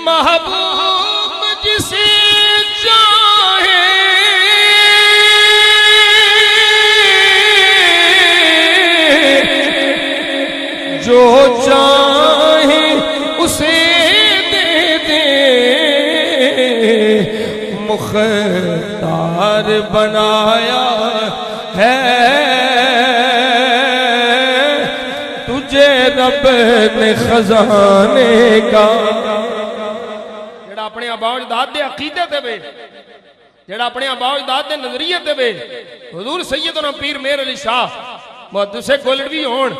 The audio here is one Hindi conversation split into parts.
महबूब जिसे चाहे जो चाहे उसे दे दे, मुख्तार बनाया है तुझे रब ने खजाने का। जेड़ा अपने आबा अजदाद दे अकीदे ते वे, जेड़ा अपने आबा अजदाद दे नजरिए ते वे, हुजूर सैयदना पीर मेहर अली शाह मुहद्दिस गोलड़वी होण,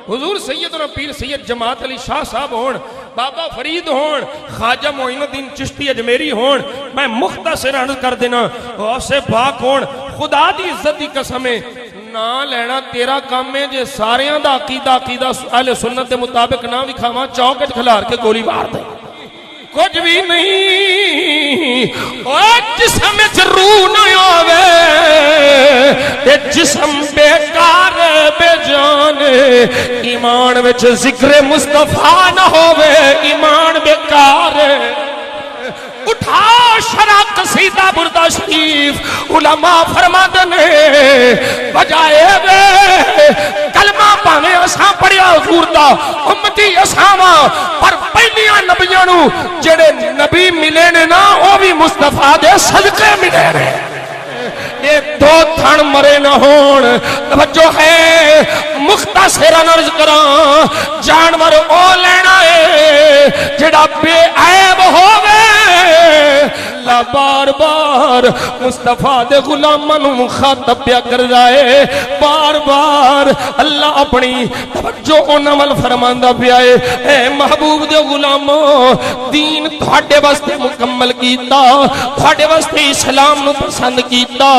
हुजूर सैयदना पीर सैयद जमात अली शाह साहब होण, बाबा फरीद होण, ख्वाजा मोइनुद्दीन चिश्ती अजमेरी होण, मैं मुख्तसर अर्ज कर देना गौसे पाक होण, खुदा दी इज्जत दी कसम है ना लेना तेरा काम है। जे सारियां दा अकीदा अकीदा अहले सुन्नत के मुताबिक ना विखावा, चौक च खिलार के गोली मार दे, कुछ भी नहीं। जिसम च रूह न आवे ते जिसम बेकार बेजान, ईमान विच जिक्र मुस्तफा न होवे ईमान बेकार। उठा शरा कसीदा बुरदा शरीफ उलमा फरमाते ने बजाए वे कलमा भावे असां पढ़िया हुजूर दा उम्मती असावा, पर पहलियां नबियां नू जेड़े नबी मिले ने ना वो भी मुस्तफा दे सदके मिले ने। ये दो थण मरे न होण, तवज्जो है मुख्तसर अर्ज करां, जानवर ओ लेना है जेड़ा बेऐब होवे। अल्लाह बार बार मुस्तफा दे गुलामां नू मुखातब प्या कर रहा है, बार बार अल्लाह अपनी तवज्जो उन्हां वल फरमांदा पिया है, ए महबूब दे गुलामो दीन तुहाडे वास्ते मुकम्मल कीता, तुहाडे वास्ते इस्लाम नू पसंद कीता,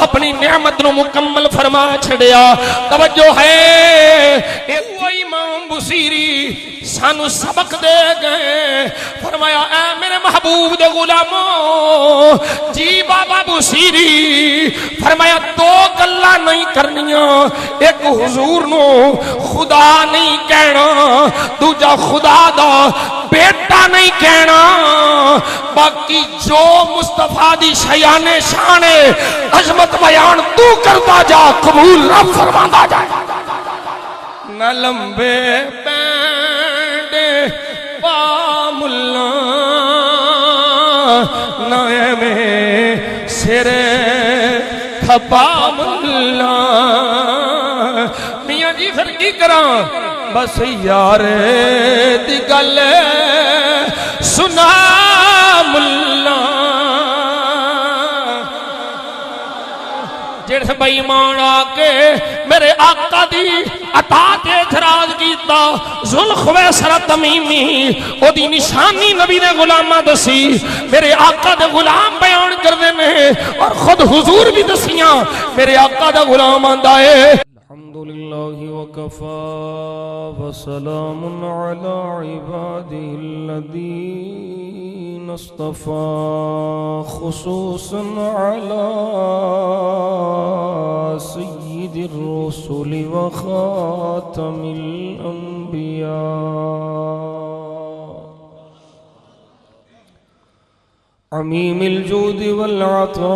अपनी नेमत नू मुकम्मल फरमा छड़िया। तवज्जो है वो इमाम बुसीरी सानू सबक दे गए, फरमाया ऐ मेरे महबूब दे गुलामो जी बाबा बुसीरी, फरमाया दो गल्लां नहीं करनियां, एक हुजूर नू खुदा नहीं कहना, दूजा खुदा दा बेटा नहीं कहना, बाकी जो मुस्तफा दी शयाने शाने अजमत बयान तू करता जा कबूल रब फरमांदा जा। न लंबे पैंड पामुल्ला न में सिर खपा मुल्ला। मियां जी फिर की करा, बस यार दी गल सुना मुल्ला। जेड़े बेईमान आके मेरे आका दी अता ते एतराज कीता, जुल्खुवैसर तमीमी ओदी निशानी नबी ने गुलामा दसी, मेरे आका दे गुलाम बयान करदे ने और खुद हुजूर भी दसियां, मेरे आका दा गुलाम आंदा है। अल्हम्दुलिल्लाहि व कफा व सलामुन अला इबादिल्लज़ीना इस्तफ़ा खुसूसन अला सय्यिदिर रुसुल व खातमिल अंबिया। अमीमिल जूदि वल अता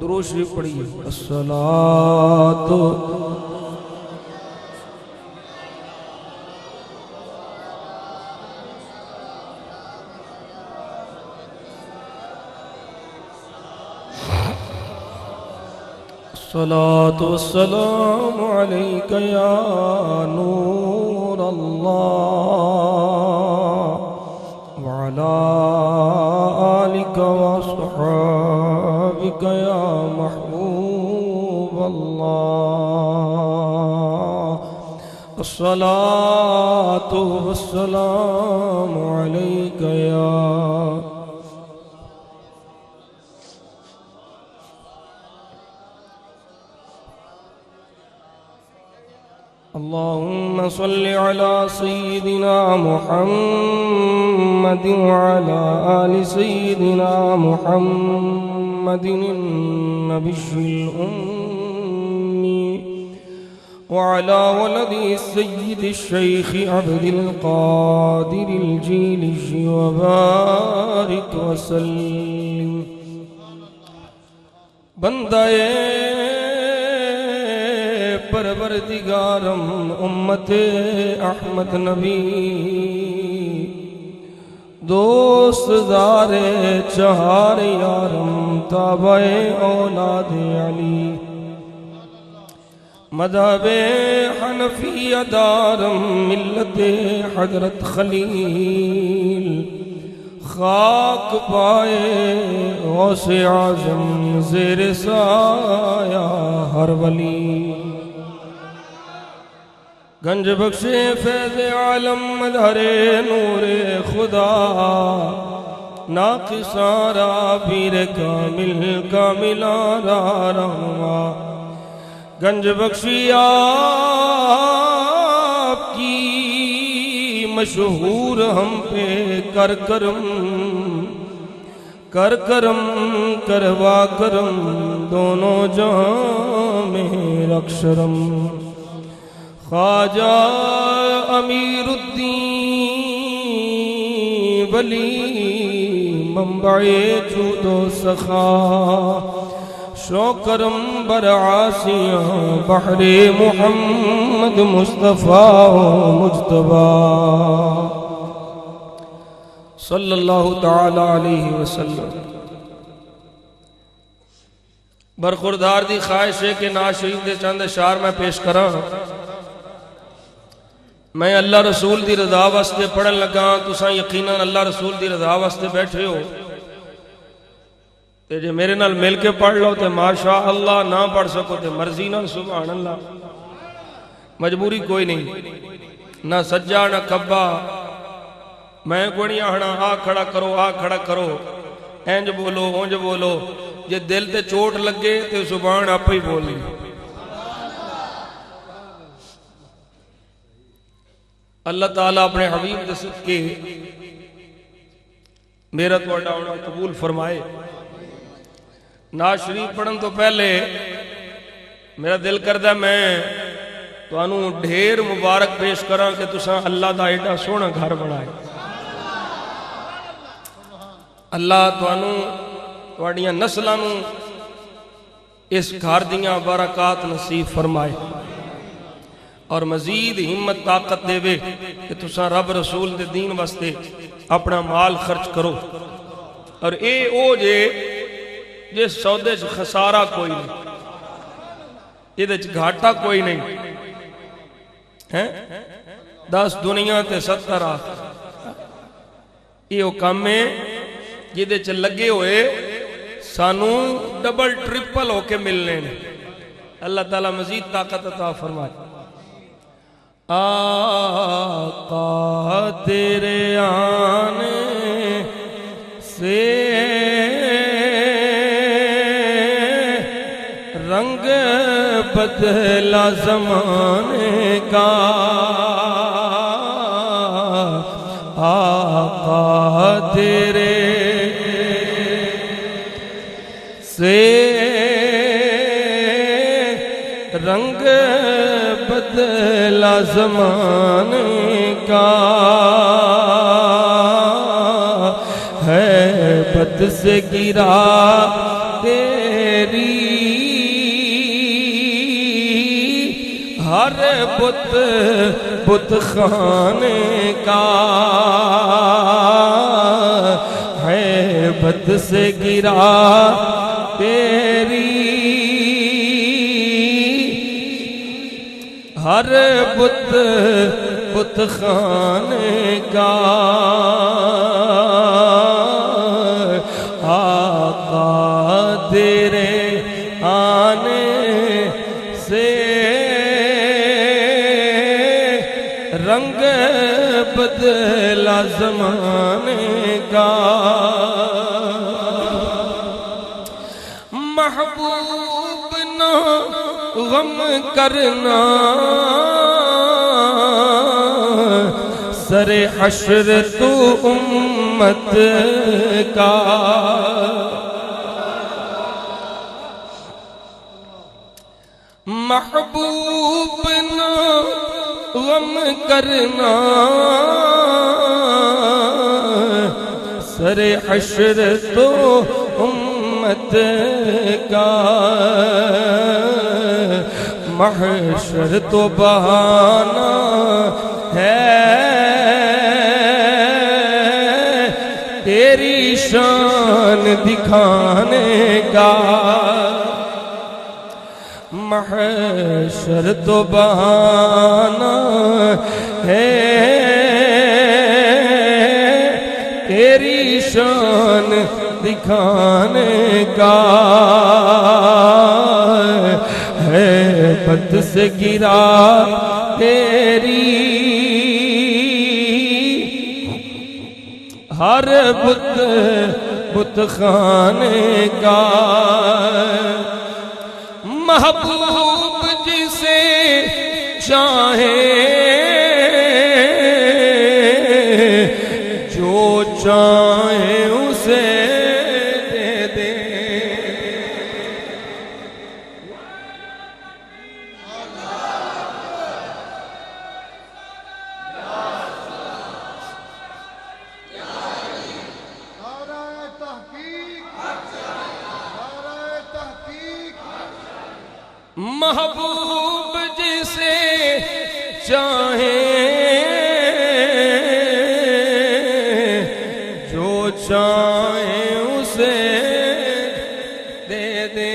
दुरूद शरीफ पढ़िए. अस्सलात सलात वस्सलाम अलैका या नूर अल्लाह व अला आलिका व अस्हाबिका या महबूब अल्लाह. अस्सलातु वस्सलाम अलैका या अल्लाहुम्मा सल्लि अला सय्यिदिना मुहम्मद व अला आलि सय्यिदिना मुहम्मदिन नबिय्यिल उम्मी व अला वलदि सय्यिदि शैख़ अब्दिल क़ादिरिल जीली व बारिक व सल्लिम. बंदाए परवरदिगारम उम्मते अहमद नबी दोस्तदारे चहार यारम ताबे औलाद अली मज़हबे हनफिया दारम मिल्लते हजरत खलील खाक पाए गौसे आज़म ज़ेर साया हर वली. गंज बख्शे फैज़ आलम मदहरे नूरे खुदा नाक़िसारा पीर कामिल कामिलारा रहमा. गंज बख्शी आपकी मशहूर हम पे कर करम करवा करम दोनों जहां में रक्षरम. ख्वाजा अमीरुद्दीन वली मंबए जूदो सखा शौकरम बरआसिया बहरे मुहम्मद मुस्तफ़ा मुज्तबा सल्लल्लाहु ताला अलैहि वसल्लम. बरखुरदार दी ख्वाहिश है कि नाज शरीफ दे चंद अशार मैं पेश करा. मैं अल्लाह रसूल दी रज़ा वास्ते पढ़न लगा. तुसां यकीनन अल्लाह रसूल दी रज़ा वास्ते बैठे हो ते जे मेरे नाल मिल के पढ़ लो तो माशा अल्लाह, ना पढ़ सको तो मर्जी ना सुभान अल्लाह. मजबूरी कोई नहीं, ना सज्जा ना खब्बा. मैं कोई नहीं आखना आ खड़ा करो आ खड़ा करो, इंज बोलो उंज बोलो. जे दिल ते चोट लगे तो सुभान आपे ही बोल ली. अल्लाह ताला अपने हबीब दे सदके मेरा तुहाडा आना कबूल फरमाए. नाज शरीफ पढ़न तो पहले मेरा दिल करदा मैं तुहानू ढेर मुबारक पेश करा कि तुसां अल्लाह दा एडा सोहना घर बनाए. अल्लाह तुहानू तुहाड़ियां नस्लां नूं इस घर दियां बरकात नसीब फरमाए और मजीद हिम्मत ताकत देवे कि तुसा रब रसूल दे दीन वास्ते अपना माल खर्च करो। और ये ओ जे जिस सौदे च खसारा कोई नहीं, ये घाटा कोई नहीं है। 10 दुनिया ते 70 आखिरत, ये काम है जिदे च लगे हुए सानू डबल ट्रिपल होके मिलने ने। अल्लाह ताला मजीद ताकत अता फरमाए। आका तेरे आने से रंग बदला ज़माने का, आका तेरे से रंग बदला ज़माने का, है बद से गिरा तेरी हर बुत बुत खाने का, है बद से गिरा तेरी हर बुत बुत खाने का, आका तेरे आने से रंग बदला ज़माने का। महबूब ना गम करना सरे हश्र तू उम्मत का, महबूब ना गम करना सरे हश्र तो उम्मत का, महशर तो बहाना है तेरी शान दिखाने का, महशर तो बहाना है तेरी शान दिखाने का, है बद से गिरा तेरी हर बुत बुत खाने का, महबूब जिसे चाहे जो चाहे उसे दे दे, महबूब जिसे चाहे जो चाहे उसे दे दे,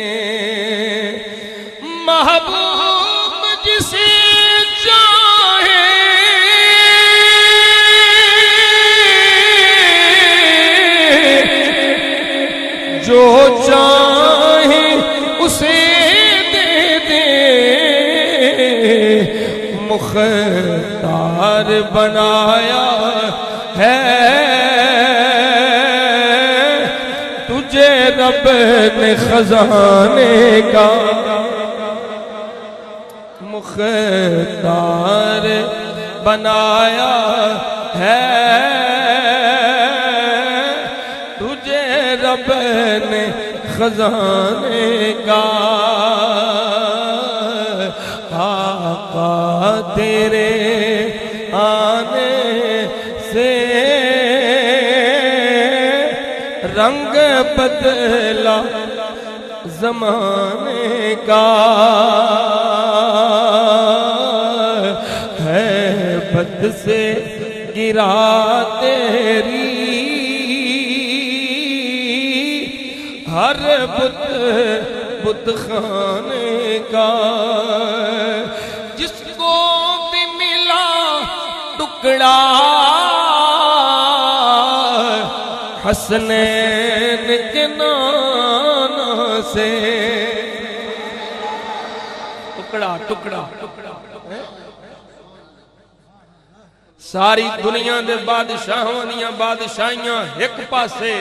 महबूब जिसे चाहे जो चाहे उसे मुख्तार बनाया है तुझे रब ने खजाने का, मुख्तार बनाया है तुझे रब ने खजाने का, आका तेरे आने से रंग बदला ज़माने का है बद से गिरा तेरी हर बुत खाने का जिसको भी मिला टुकड़ा हसनैन के नाना से टुकड़ा टुकड़ा टुकड़ा सारी दुनिया दे बादशाहां दियां बादशाहियां एक पासे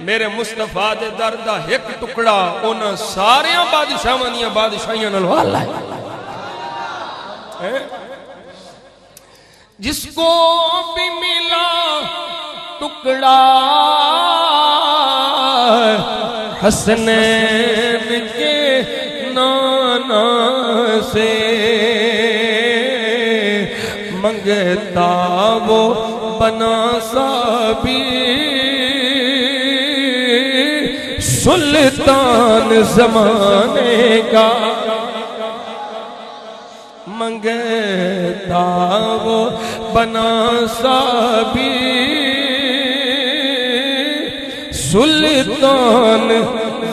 मेरे मुस्तफा दे दर दा एक टुकड़ा उन्हां सारे बादशाहां दियां बादशाहियां नाल वाला है। जिसको भी मिला टुकड़ा हसनैन के नाना से मंगता वो बना साबी सुल्तान ज़माने का मंगता वो बना साबी सुल्तान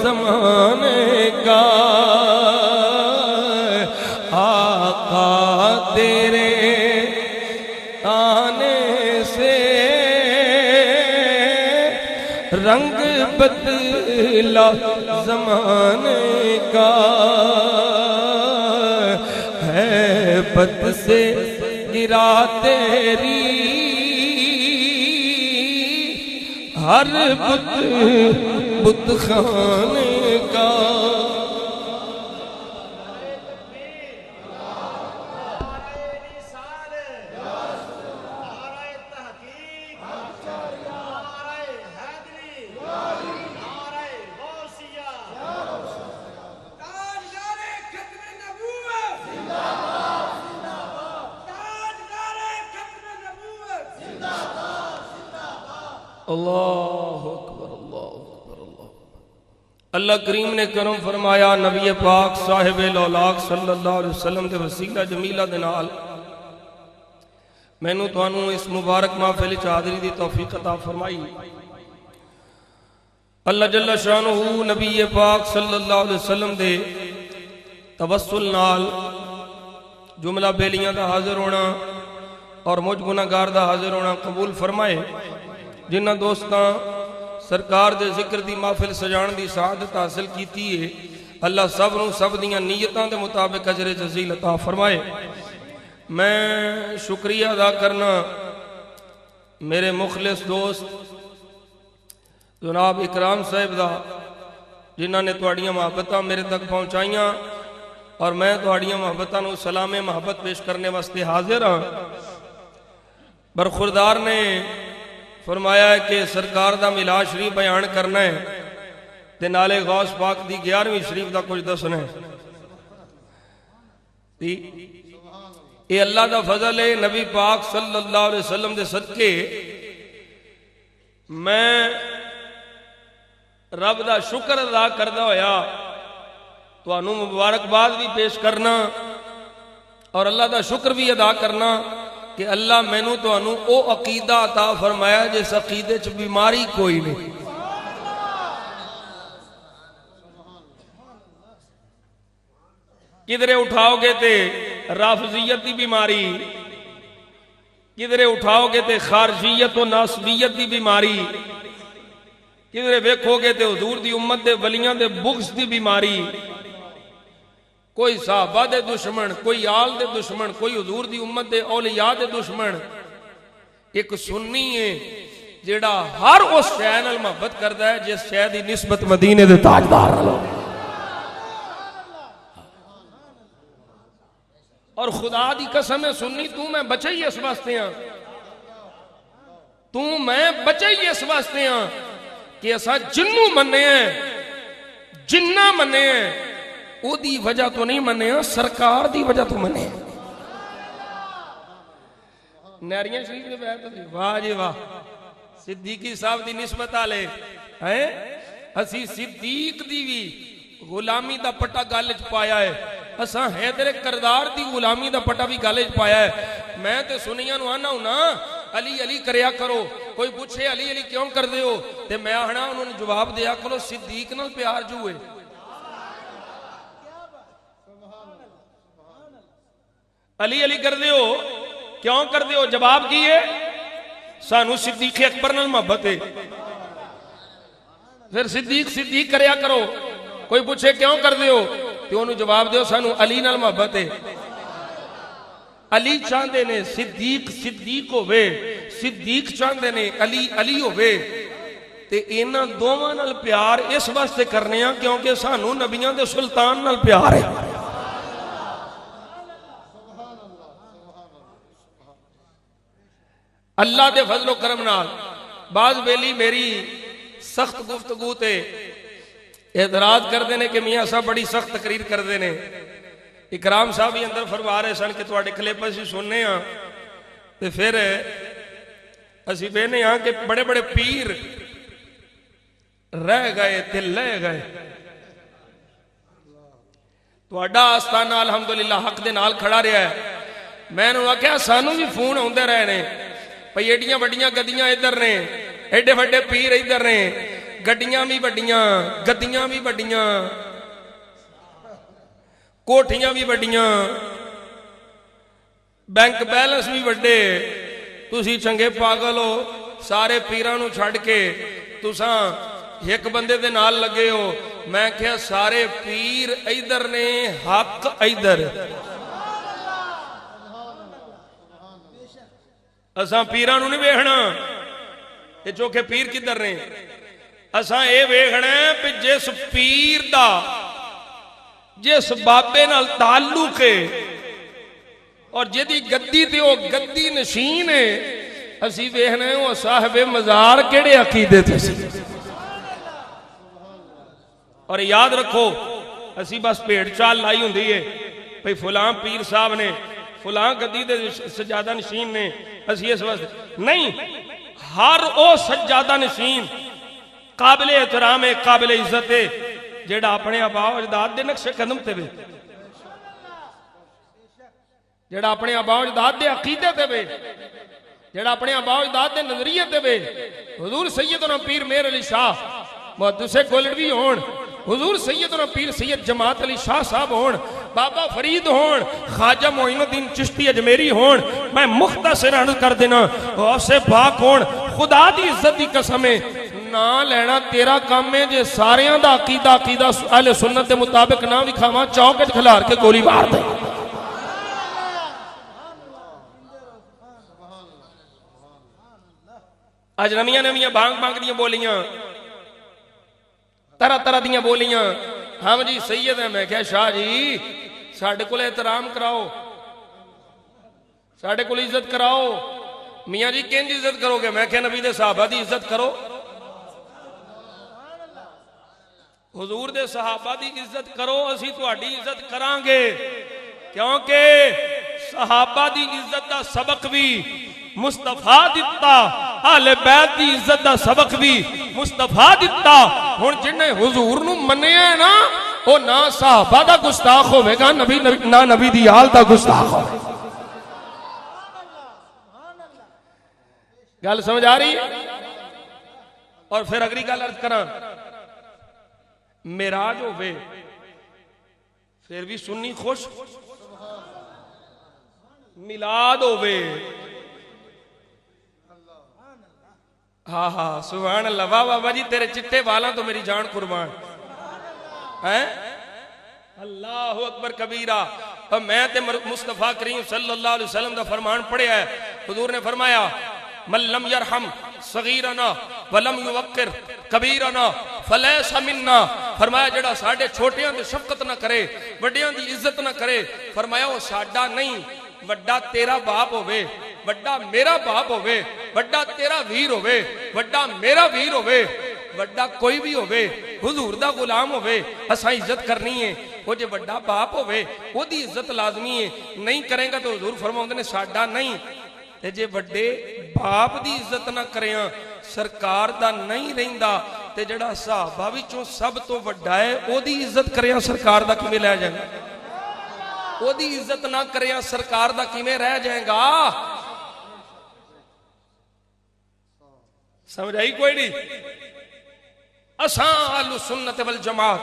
ज़माने का आका तेरे आने से रंग बदला ज़माने का है बद से गिरा तेरी हर बुत खाने का अल्लाहु अकबर अल्लाहु अकबर अल्लाह। अल्लाह करीम ने करम फरमाया नबी पाक साहिब लौलाक सल्लल्लाहु अलैहि वसल्लम के वसीला जमीला दे नाल मैनू तुहानू इस मुबारक महफिल च हाज़री दी तौफीक अता फरमाई। अल्लाह जल्ल शानुहु नबी पाक सल्लल्लाहु अलैहि वसल्लम दे तवस्सुल नाल जुमला बेलियां दा हाजिर होना और मुझ गुनाहगार दा हाजिर होना कबूल फरमाए। जिन्हां दोस्तां सरकार दे जिक्र दी महफिल सजाण दी सआदत हासिल कीती है अल्लाह सब नूं सब दियां नीयतां दे मुताबिक अजर जज़ील अता फरमाए। मैं शुक्रिया अदा करना मेरे मुखलिस दोस्त जनाब इकराम साहिब दा जिन्हां ने तुहाड़ियां मुहब्बतां मेरे तक पहुँचाइयां और मैं तुहाड़ियां मुहब्बतां नूं सलामे मुहब्बत पेश करने वास्ते हाजिर हाँ। बरखुरदार ने फरमाया है कि सरकार दा मिलाद शरीफ बयान करना है ते नाले गौस पाक दी 11वीं शरीफ दा कुछ दसना है। ये अल्लाह दा फजल है नबी पाक सल्लल्लाहु अलैहि वसल्लम दे सदके मैं रब दा शुक्र अदा करदा होया तुहानू मुबारकबाद भी पेश करना और अल्लाह दा शुक्र भी अदा करना कि अल्लाह मैनू तुहानू ओ अकीदा अता फरमाया जिस अकीदे च बीमारी कोई नहीं। किधरे उठाओगे ते राफजियत की बीमारी, किधरे उठाओगे ते खारजियत व नासबियत की बीमारी, किधरे वेखोगे ते हुजूर दी उम्मत दे वलियां दे बुग़्ज़ दी बीमारी। कोई साहबा दे दुश्मन, कोई आल दे दुश्मन, कोई हुजूर दी उम्मत दे औलिया दे दुश्मन। एक सुन्नी है जेड़ा हर उस शय नाल मोहब्बत करदा है जिस शय दी निस्बत मदीने दे ताजदार नाल हो। और खुदा दी कसम है सुन्नी तू मैं बचे ही इस वास्ते हाँ, तू मैं बचे ही इस वास्ते हाँ कि असा जिन्नू मन्ने जिन्ना मन्ने ओदी वजह तो नहीं मन्ने, सरकार दी वजह तो मन्ने। नारियां शरीफ ने वाह जी वाह, सिद्दीकी साहब दी निस्बत आले है असी सिद्दीक दी भी गुलामी दा पट्टा गल च पाया है, असा हैदर करदार दी गुलामी दा पट्टा भी गल च पाया है। मैं तो सुनिया नूं आना हूं ना अली अली करया करो, कोई पूछे अली अली क्यों कर दे हो ते मैं आना उन्होंने जवाब दिया करो सिद्दीक नाल प्यार जुए। अली अली कर दे हो क्यों कर दे हो, जवाब की है सानू सिद्दीक अकबर नाल मोहब्बत है। फिर सिद्दीक सिद्दीक करया करो, कोई पूछे क्यों कर दे हो तो उन्होंने जवाब दो सानू अली नाल मोहब्बत है। अली चाहते ने सिद्दीक सिद्दीक होवे, सिद्दीक चाहते ने अली अली होवे ते इन्हां दोवां नाल प्यार इस वास्ते करने आ क्योंकि सानू नबियां दे सुल्तान नाल प्यार है। अल्लाह दे फजलो करम नाल बाज वेली मेरी सख्त गुफ्तगू ते एतराज करते हैं कि मियाँ साहब बड़ी सख्त तकरीर करते हैं। इकराम साहब भी अंदर फरमा रहे सन कि तुहाडे क्लिप असीं सुनने हाँ ते फिर असीं वेखने हाँ कि बड़े बड़े पीर रह गए ते लह गए। तुहाडा आस्ताना अलहमदुलिल्लाह हक दे नाल खड़ा रहा है। मैं आख्या सानू भी फोन आउंदे रहे ने भई एडियां वड्डियां गद्दियां इधर ने, एडे वड्डे पीर इधर ने, गड्डियां भी वड्डियां, गद्दियां भी वड्डियां, कोठियां भी वड्डियां, बैंक बैलेंस भी वड्डे, तुसी चंगे पागल हो सारे पीरां नूं छड्ड के तुसां एक बंदे दे नाल लगे हो। मैं क्या सारे पीर इधर ने हक इधर, असां पीरां नूं नहीं वेखना ये चोखे पीर किधर ने, असां ये वेखना भी जिस पीर दा जिस बाबे नाल ताल्लुक है और जिहदी गद्दी ते वो गद्दी नशीन है, असीं वेखना है वो साहिबे मज़ार केड़े अकीदे ते सी। और याद रखो असीं बस भेड़ चाल लाई हुंदी है भाई फलां पीर साहब ने फलां गद्दी दे सजादा नशीन ने, असीं इस वास्ते नहीं, हर वो सज्जादा नशीन काबिल एहतराम है, काबिल इज्जत है जेड़ा अपने आबा अजदाद दे नक्शे कदम ते वे, जेड़ा अपने आबा अजदाद दे अकीदे ते वे, जेड़ा अपने आबा अजदाद दे नजरिए ते वे। हुजूर सैयदना पीर मेहर अली शाह मुहद्दिसे गोलडवी होण, हुजूर सैयदना पीर सैयद जमात अली शाह साहब होण, बाबा फरीद होण, ख्वाजा मोइनुद्दीन चिश्ती अजमेरी होण, मैं मुख्तसर अर्ज कर देना गौसे पाक होण, खुदा दी इज्जत दी कसम है ना लेना तेरा काम है जे सारियां दा अकीदा अकीदा अहले सुन्नत दे मुताबिक ना विखावा चौक च खिलार के गोली मार दे। अज नवियां नवियां भांग भांग दियां बोलियां, तरह तरह दियां बोलियां, हम जी सैयद है। मैं क्या शाह जी साडे कोल एहतराम कराओ, साडे कोल इज्जत कराओ। मियाँ जी किंज इज्जत करोगे? मैं क्या नबी दे सहाबा दी इज्जत करो, हुजूर दे सहाबा दी इज्जत करो, असी तुहाडी इज्जत करांगे क्योंकि सहाबा दी इज्जत दा सबक भी मुस्तफा दिता, अहले बैत दी इज्जत दा सबक भी मुस्तफा दिता। हुण जिन्ने हुजूर नूं मन्निया ना वो ना सहाबा दा गुस्ताख होवेगा, नबी ना नबी दी आल दा गुस्ताख होवेगा। गल समझ आ रही है? और फिर अगली गल अर्ज करा, मेराज होवे फिर भी सुन्नी खुश, मिलाद होवे हाँ हाँ सुभान अल्लाह, वाह बाबा जी तेरे चिट्टे वाला तो मेरी जान कुर्बान है। अल्लाह अकबर कबीरा। और मैं ते मुस्तफा करीम सल्लल्लाहु अलैहि वसल्लम दा फरमान पढ़िया है। हुजूर ने फरमाया मल्लम यरहम सगीरना वलम युवक्किर कबीरना फलैसा मिन्ना। फरमाया जेड़ा साडे छोटियां दी शफकत ना करे, वड्डियां दी इज्जत ना करे, फरमाया वो साडा नहीं। वड्डा तेरा बाप होवे, वड्डा मेरा बाप होवे, वड्डा तेरा वीर होवे, वड्डा मेरा वीर होवे, वड्डा कोई भी होवे, हुजूर दा गुलाम होवे, असां इज्जत करनी है। वो जे वड्डा बाप होवे ओदी इज्जत लाजमी है, नहीं करेगा तो हुजूर फरमाउंदे ने साडा नहीं। ते जे वड्डे बाप दी इज्जत ना करिया, सरकार दा नहीं रहिंदा, ते जड़ा सहाबा विचों सब तो वड्डा है ओदी इज्जत करिया सरकार दा किवें लै जाएगा, ओदी इज्जत ना करिया सरकार दा किवें रह जाएगा। समझ आई कोई नहीं। असां अहलुस सुन्नत वल जमात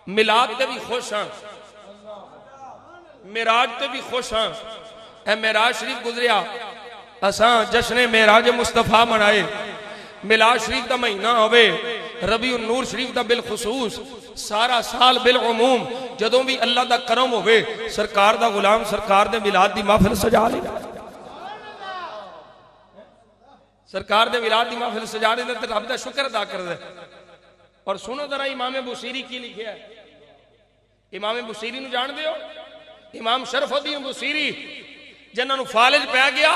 मिलाद ते भी खुश हां, मेराज ते भी खुश हां। ए मेराज शरीफ गुजरिया, असां जश्न मेराज मुस्तफा मनाए। मिलाद शरीफ का महीना होवे, रबीउन नूर शरीफ का बिलखुसूस, सारा साल बिलउमूम जदों भी अल्लाह का करम होवे सरकार का गुलाम सरकार दे मिलाद की महफिल सजा ले, सरकार दे मिलाद की महफिल सजा लेंदा ते रब दा शुक्र अदा करदा। और सुनो जरा इमाम बुसीरी की लिखिया है। इमाम बुसीरी नूं जानदे हो? इमाम शरफुद्दीन बुसीरी जिन्हां फालिज पै गया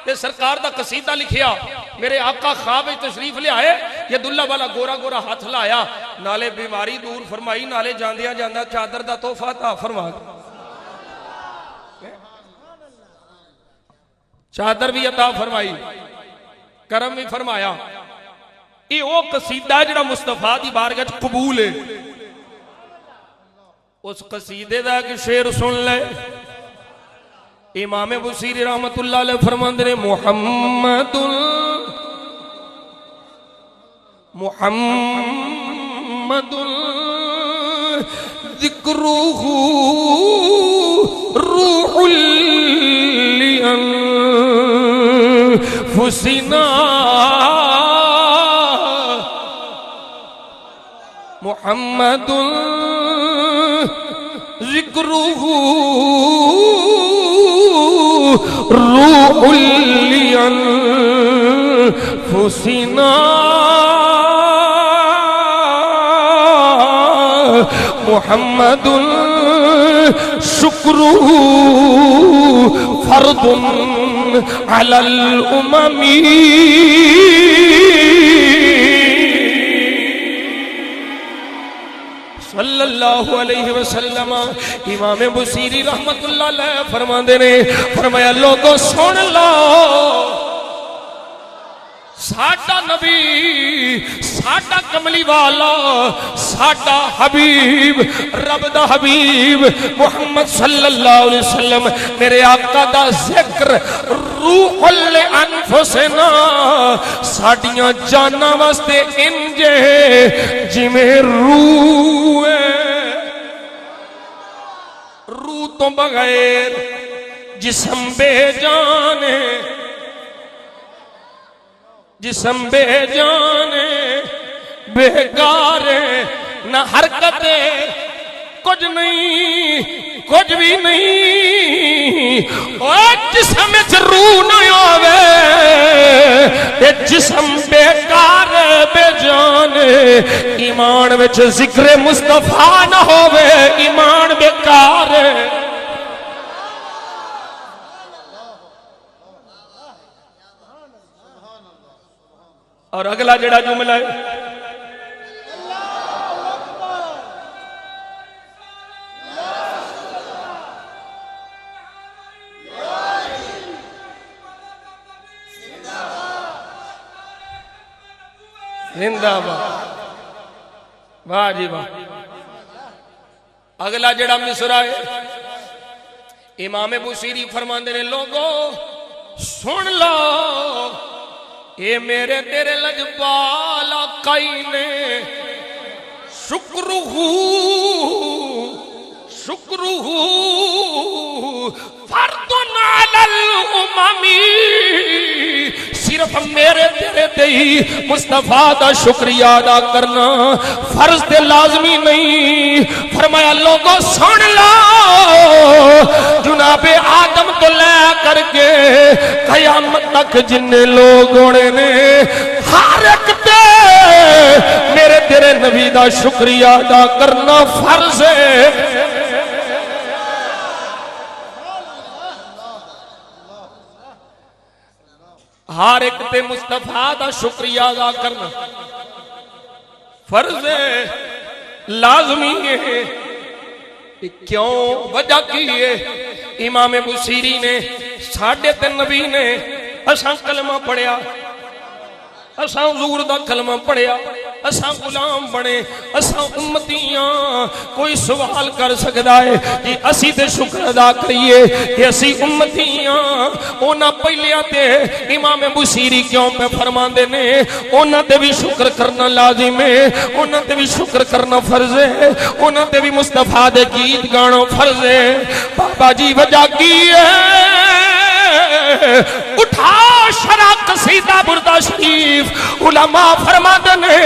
ते सरकार दा कसीदा लिखिया। मेरे आका ख्वाब में तशरीफ लियाए, यदुल्ला वाला गोरा गोरा हाथ लाया, नाले बीमारी दूर फरमाई, नाले जांदिया जांदा चादर दा तोहफा ता फरमा, चादर भी अता फरमाई, करम भी फरमाया। ये वो कसीदा जिहड़ा मुस्तफा दी बारगाह च कबूल है। उस कसीदे दा एक शेर सुन ले। इमाम बुसीरी रहमतुल्लाह अलैह फरमांदे ने मुहम्मदुल ज़िक्रुहु रूहुल लिअनफुसिना, मुहम्मदुल ज़िक्रुहु रूहुल लिअनफुसिना, मुहम्मदुल शुक्रुहु फर्दुन अलल उममी। सल्लल्लाहु अलैहि वसल्लम। इमाम बुसीरी रहमतुल्लाह अलैह फरमाते ने, फरमाया लोगों सुन लो, साडा नबी, साडा कमली वाला, साडा हबीब, रब दा हबीब मुहम्मद सल्लल्लाहु अलैहि वसल्लम, मेरे आका दा जिक्र रूहुल अनफुसिना, साडियां जानां वास्ते इंजे जिवें रूह है। रूह तो बगैर जिस्म बेजाने, जिस्म बेजाने बेकारे, न हरकते कुछ नहीं, कुछ भी नहीं। और जिस्म च रूह न होवे ते जिस्म बेकार बेजाने, ईमान विच जिक्र मुस्तफा न होवे ईमान बेकार। और अगला जड़ा जुमला है, जिंदाबाद, वाह जी वाह। अगला जड़ा मिसरा है, इमाम बुसीरी फरमाते ने लोगो सुन लो, ये मेरे तेरे लजपाल आकाई ने शुक्रुहु शुक्रुहु फर्दुन अलल उममी, सिर्फ मेरे तेरे ते ही मुस्तफा दा शुक्रिया अदा करना फर्ज ते लाजमी नहीं। फरमाया लोगों सुन लो, जुनाबे आदम तो ले करके कयामत तक जिन्ने लोग होने ने, हर एक ते मेरे तेरे नबी दा शुक्रिया अदा करना फर्ज है। हर एक ते मुस्तफा दा शुक्रिया अदा करना फर्ज है, लाजमी है। क्यों, वजह की है? इमाम बुसीरी ने साढ़े ते नबी ने असां कलमा पढ़िया, असां हुजूर दा कलमा पढ़िया, असां गुलाम बने, असां उम्मतियां। कोई सवाल कर सकता है कि असी ते शुक्र अदा करिए कि असी उम्मतियां। उन्हां पहलियां ते इमाम बुसीरी क्यों पे फरमांदे ने, उन्हां ते भी शुक्र करना लाजिम है, उन्हां ते भी शुक्र करना फर्ज है, उन्हां ते भी मुस्तफा दे गीत गाना फर्ज है। बाबा जी वजह की है, उठा शरा कसीदा बुरदा शरीफ उलमा फरमाते ने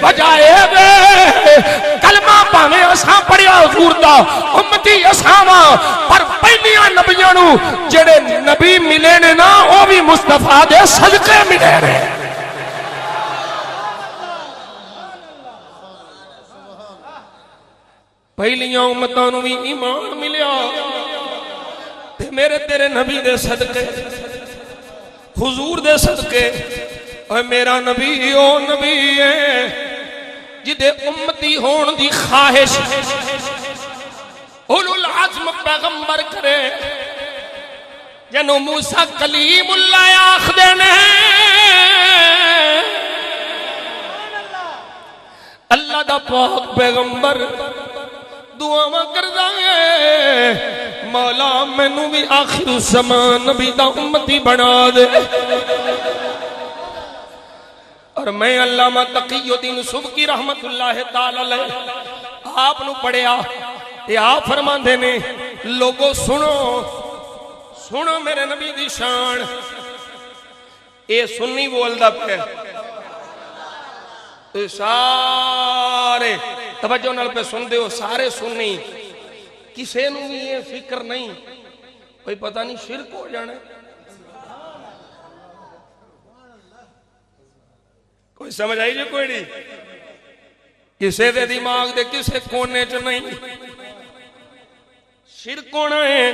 बजाए वे कलमा भावें असां पढ़िया हुजूर दा उम्मती असां पर पहलियां नबियां नू जेड़े नबी मिले ने ना वो भी मुस्तफा दे सदके मिले ने। पहलियां उम्मतां नू भी ईमान मिलिया ते मेरे तेरे नबी दे सदके, हुजूर दे सदके। और मेरा नबी ओ नबी है जिदे उम्मती होने दी ख्वाहिश उलुल अज़्म पैगंबर करे। जनो मूसा कलीमुल्लाह आखदे ने, अल्लाह दा पाक पैगंबर दुआवां करदा है, मौला मैनू भी आखिर ज़मान नबी दा उम्मती बना दे। और मैं अल्लामा तक़ियुद्दीन सुबकी रहमतुल्लाह ताला अलैह आप नू पढ़िया ते आप फरमांदे ने, लोगो सुनो सुनो मेरे नबी दी शान। ये सुन्नी बोलदा पे, सारे तवज्जो नाल पे सुनदे हो, सारे सुन्नी। किसे नू भी ये फिक्र नहीं कोई पता नहीं शिरक हो जाना। कोई समझ आई जी? कोई नहीं, किसे दे दिमाग दे किसे कोने च नहीं शिरक होना है।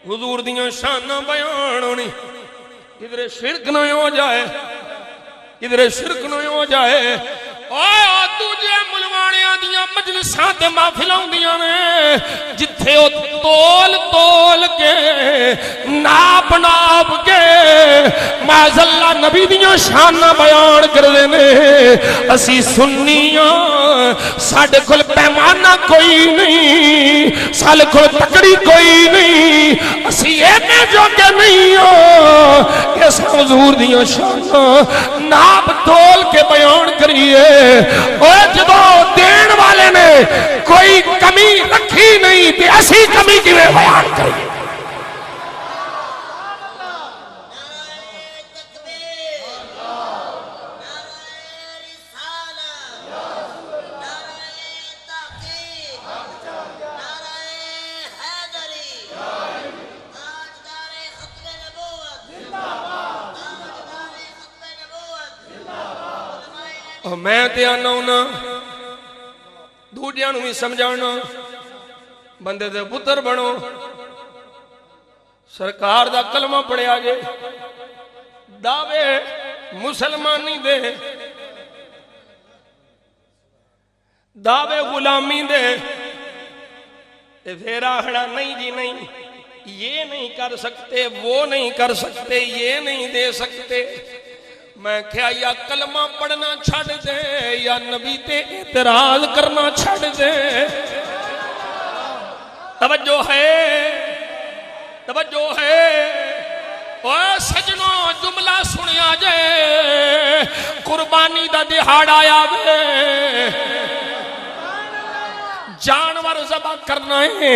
हुजूर दियां शाना बयान होनी, किधरे शिरक न हो जाए, किधरे शिरक न हो जाए। दूजे मुलवाणियां दियां मजलिसां ते महफिलां हुंदियां ने जिथे ओ तोल तोल के नाप नाप के माज़अल्लाह नबी दियां शानां बयान करदे ने। असी सुन्नियां, साडे कोल पैमाना कोई नहीं, साडे कोल तकड़ी कोई नहीं, असी इन्ने जोगे नहीं हो कि अस हुजूर दियां शानां नाप तोल के बयान करिए। और जदों देण वाले ने कोई कमी रखी नहीं ते असी कमी किवें बयान करिए? मैं ते आना होना दूजियां नू भी समझाना, बंदे दे पुत्र बनो, सरकार दा कलमा पढ़िया जे, दावे मुसलमानी दे, दावे गुलामी दे, फिर आखना नहीं जी नहीं, ये नहीं कर सकते, वो नहीं कर सकते, ये नहीं दे सकते। मैं क्या या कलमा पढ़ना छड़ दे या नबी ते इतराज करना छड़ दे। तवज्जो है, तवज्जो है। ओ सजनों जुमला सुनिया जे, कुर्बानी दा दिहाड़ा आवे, जानवर ज़बह करना है,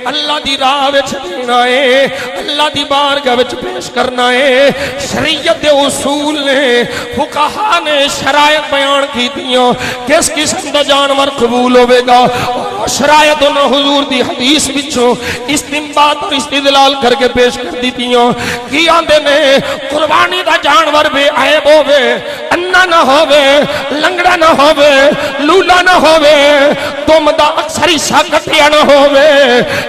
अल्लाह दी राह विच देना है, अल्लाह दी बारगाह विच पेश करना है। शरीयत दे उसूल ने, फुकाहा ने शरायत बयान कीतियां किस किस्म दा जानवर कबूल होवेगा। और शरायत उन्हां हुजूर दी हदीस विचों इस्तिंबात और इस्तिदलाल करके पेश कर दीतियां। की आंदे ने, कुर्बानी दा जानवर बेअयब होवे, अन्ना ना होवे, लंगड़ा ना होवे, लूला ना होवे, तुम दा अक्सर हिस्सा कटिया ना होवे,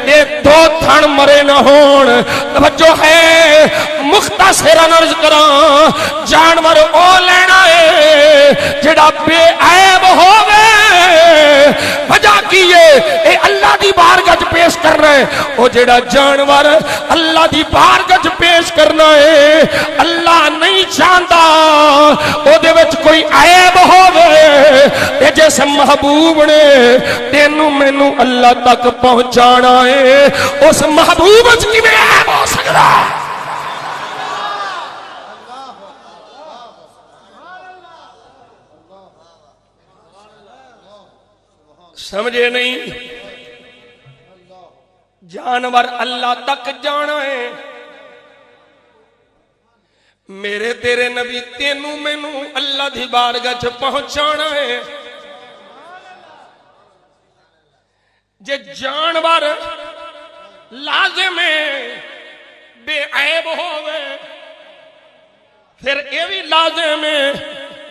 ये दो थन मरे ना होण। तवज्जो है, मुख्तसरन अर्ज करां, जानवर ओ लेना है जेड़ा बेअयब होवे। वजह की है, अल्लाह दी बारगाह च पेश करना है। वो जेड़ा जानवर अल्लाह दी बारगाह च पेश करना है, अल्लाह नहीं चाहता ओदे विच कोई ऐब ते जिस महबूब ने तेनू मैनू अल्लाह तक पहुंचाना है उस महबूब च किवें ऐब हो सकदा है? समझे नहीं? जानवर अल्लाह तक जाना है, मेरे तेरे नबी तेनू मैनू अल्लाह दी बारगाह च पहुंचाना है। जे जानवर लाजिम है बेऐब होवे, फिर यह भी लाजिम है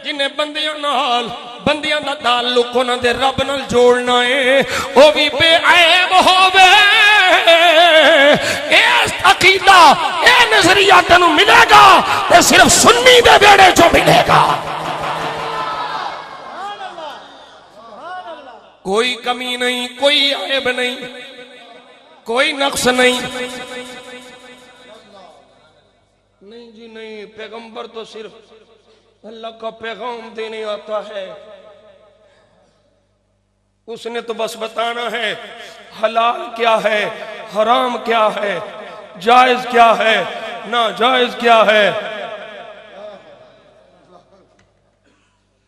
जिन्हें बंदियां नाल बंदियां दा ताल्लुक उन्हां दे रब नाल जोड़ना है वह भी बेऐब होवे। अकीदा यह नजरिया तेनू मिलेगा तो सिर्फ सुन्नी दे बेड़े चो मिलेगा। कोई कमी नहीं, कोई ऐब नहीं, कोई नक्श नहीं। नहीं जी नहीं, पैगंबर तो सिर्फ अल्लाह का पैगाम देने आता है, उसने तो बस बताना है हलाल क्या है, हराम क्या है, जायज क्या है, ना जायज क्या है।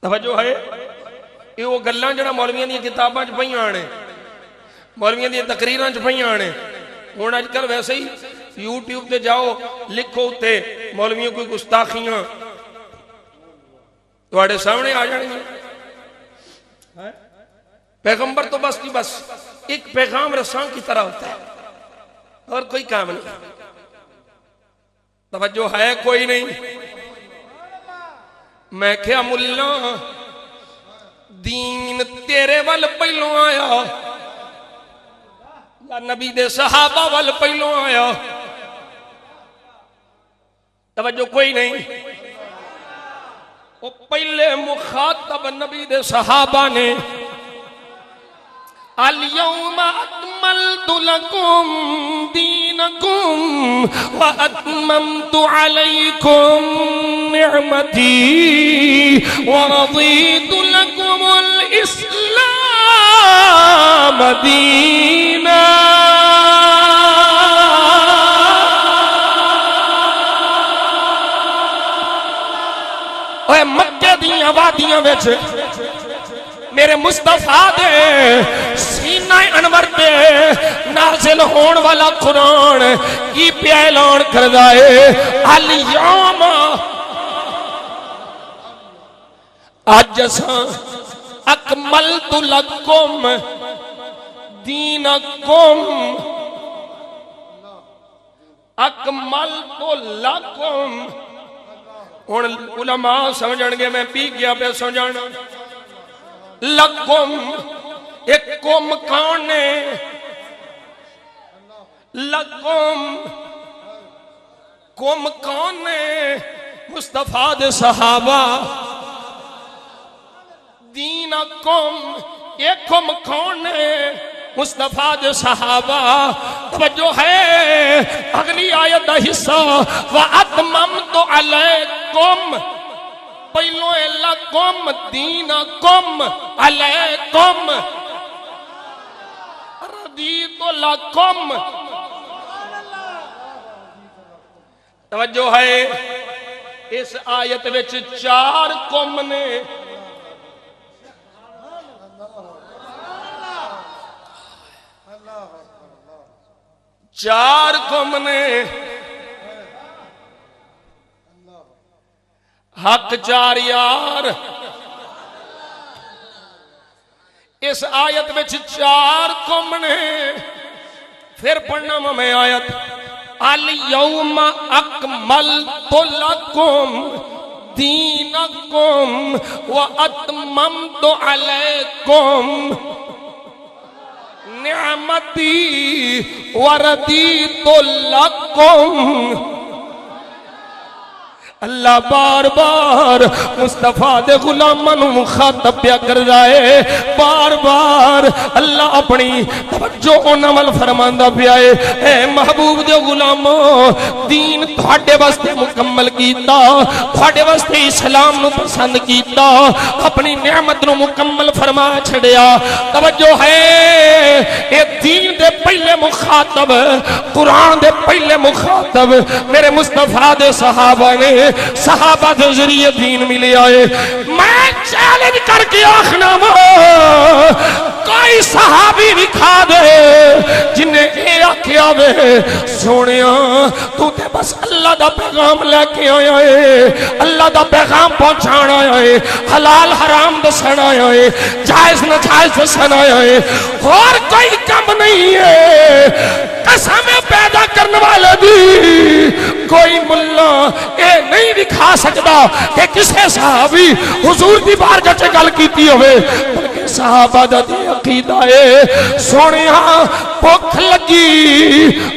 तवज्जो है? ये वो गल्लां जड़ा मौलवियां दी किताबां च पईयां ने, मौलवियां दी तकरीरां च पईयां ने। हुण अजकल वैसे ही यूट्यूब ते जाओ, लिखो उत्ते मौलवियों कोई गुस्ताखियां तुहाडे सामने आ जाएंगी। पैगंबर तो बस की बस एक पैगाम रसां की तरह होता है और कोई काम नहीं। तवज्जो है कोई नहीं? मैं क्या मुल्ला दीन तेरे वल पहलों आया या नबी दे सहाबा वल पहलों आया? तवज्जो कोई नहीं। वो पहले मुखातब नबी दे सहाबा ने अल यौमा अकमलतु लकुम दीनकुम व अतममतु अलैकुम निअमती व रज़ीतु लकुमुल इस्लाम दीना। ओए मक्के दी आबादियां विच मेरे मुस्तफा दे सीना अनवर पे नाजिल होने वाला कुरान की पिया ऐलान करदा है अल यौम अज असां अकमलतु लकुम दीनकुम अकमलतु लकुम। हुण उलमा समझणगे, मैं पी गया पे समझाना। लकुम एक कुम कौन ने? लकुम कुम कौन ने? मुस्तफा दे सहाबा। दीनकुम एक कुम कौन ने? मुस्तफा दे सहाबा। तवज्जो है अगली आयत का हिस्सा व अतममतु अलैकुम। पहलो लकुम दीनकुम अलैकुम रदीतु लकुम। तवज्जो है इस आयत विच चार कुम ने। चार कुम ने। हक चार यार। इस आयत में चार कुम ने। फिर पढ़ना मैं आयत अल यौम अकमलतु लकुम दीनकुम व अतममतु अलैकुम निअमती व रदीतु लकुम अल्लाह बार बार मुस्तफा दे गुलामां नू मुखातब पिया कर जाए। बार बार अल्लाह अपनी तवज्जो उन्हां वल फरमांदा पिया है, ए महबूब दे गुलामो, दीन तुहाडे वास्ते मुकम्मल कीता, तुहाडे वास्ते इस्लाम नू पसंद कीता, अपनी नेमत नू मुकम्मल फरमा छड़िया। तवज्जो है, ए दीन दे पहले मुखातब, कुरान दे पहले मुखातब मेरे मुस्तफा दे सहाबा ने, सहाबा के जरिए दीन मिले आए। मैं चैलेंज करके आखना कोई सहाबी दिखा दे जिन्हें ये आख्या वे सोने तू ते बस अल्लाह दा पैगाम लेके आया है, अल्लाह दा पैगाम पहुंचाना आया है, हलाल हराम दसना आया है, जायज नाजायज दसना आया है, और कोई कम नहीं है। कसम पैदा करने वाले दी कोई मुल्ला ये नहीं दिखा सकता कि किसी सहाबी हुजूर की बारगाह च गल कीती होवे, बल्कि सहाबा दा अकीदा है सोनिया भुख लगी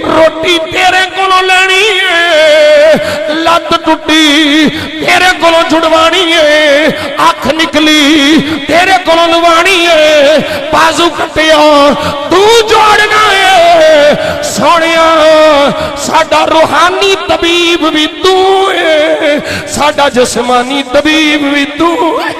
रोटी तेरे कोलों लेनी है, लत टुटी तेरे कोलों छुड़वानी है, अख निकली तेरे कोलों लवानी है, बाजू कटिया तू जोड़ना है। सोनिया साडा रूहानी तबीब भी तू है, साडा जिस्मानी तबीब भी तू है।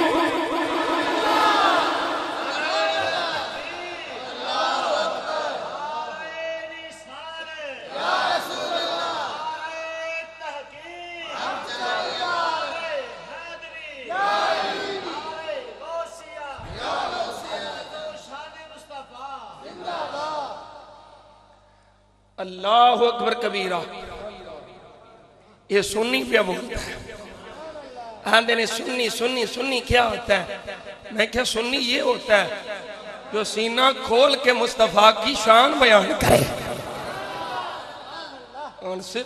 अल्लाह अकबर कबीरा। ये सुन्नी पे बोलता है, आंदे ने सुन्नी सुन्नी सुन्नी क्या होता है? मैं क्या सुन्नी ये होता है जो सीना खोल के मुस्तफा की शान बयान करे।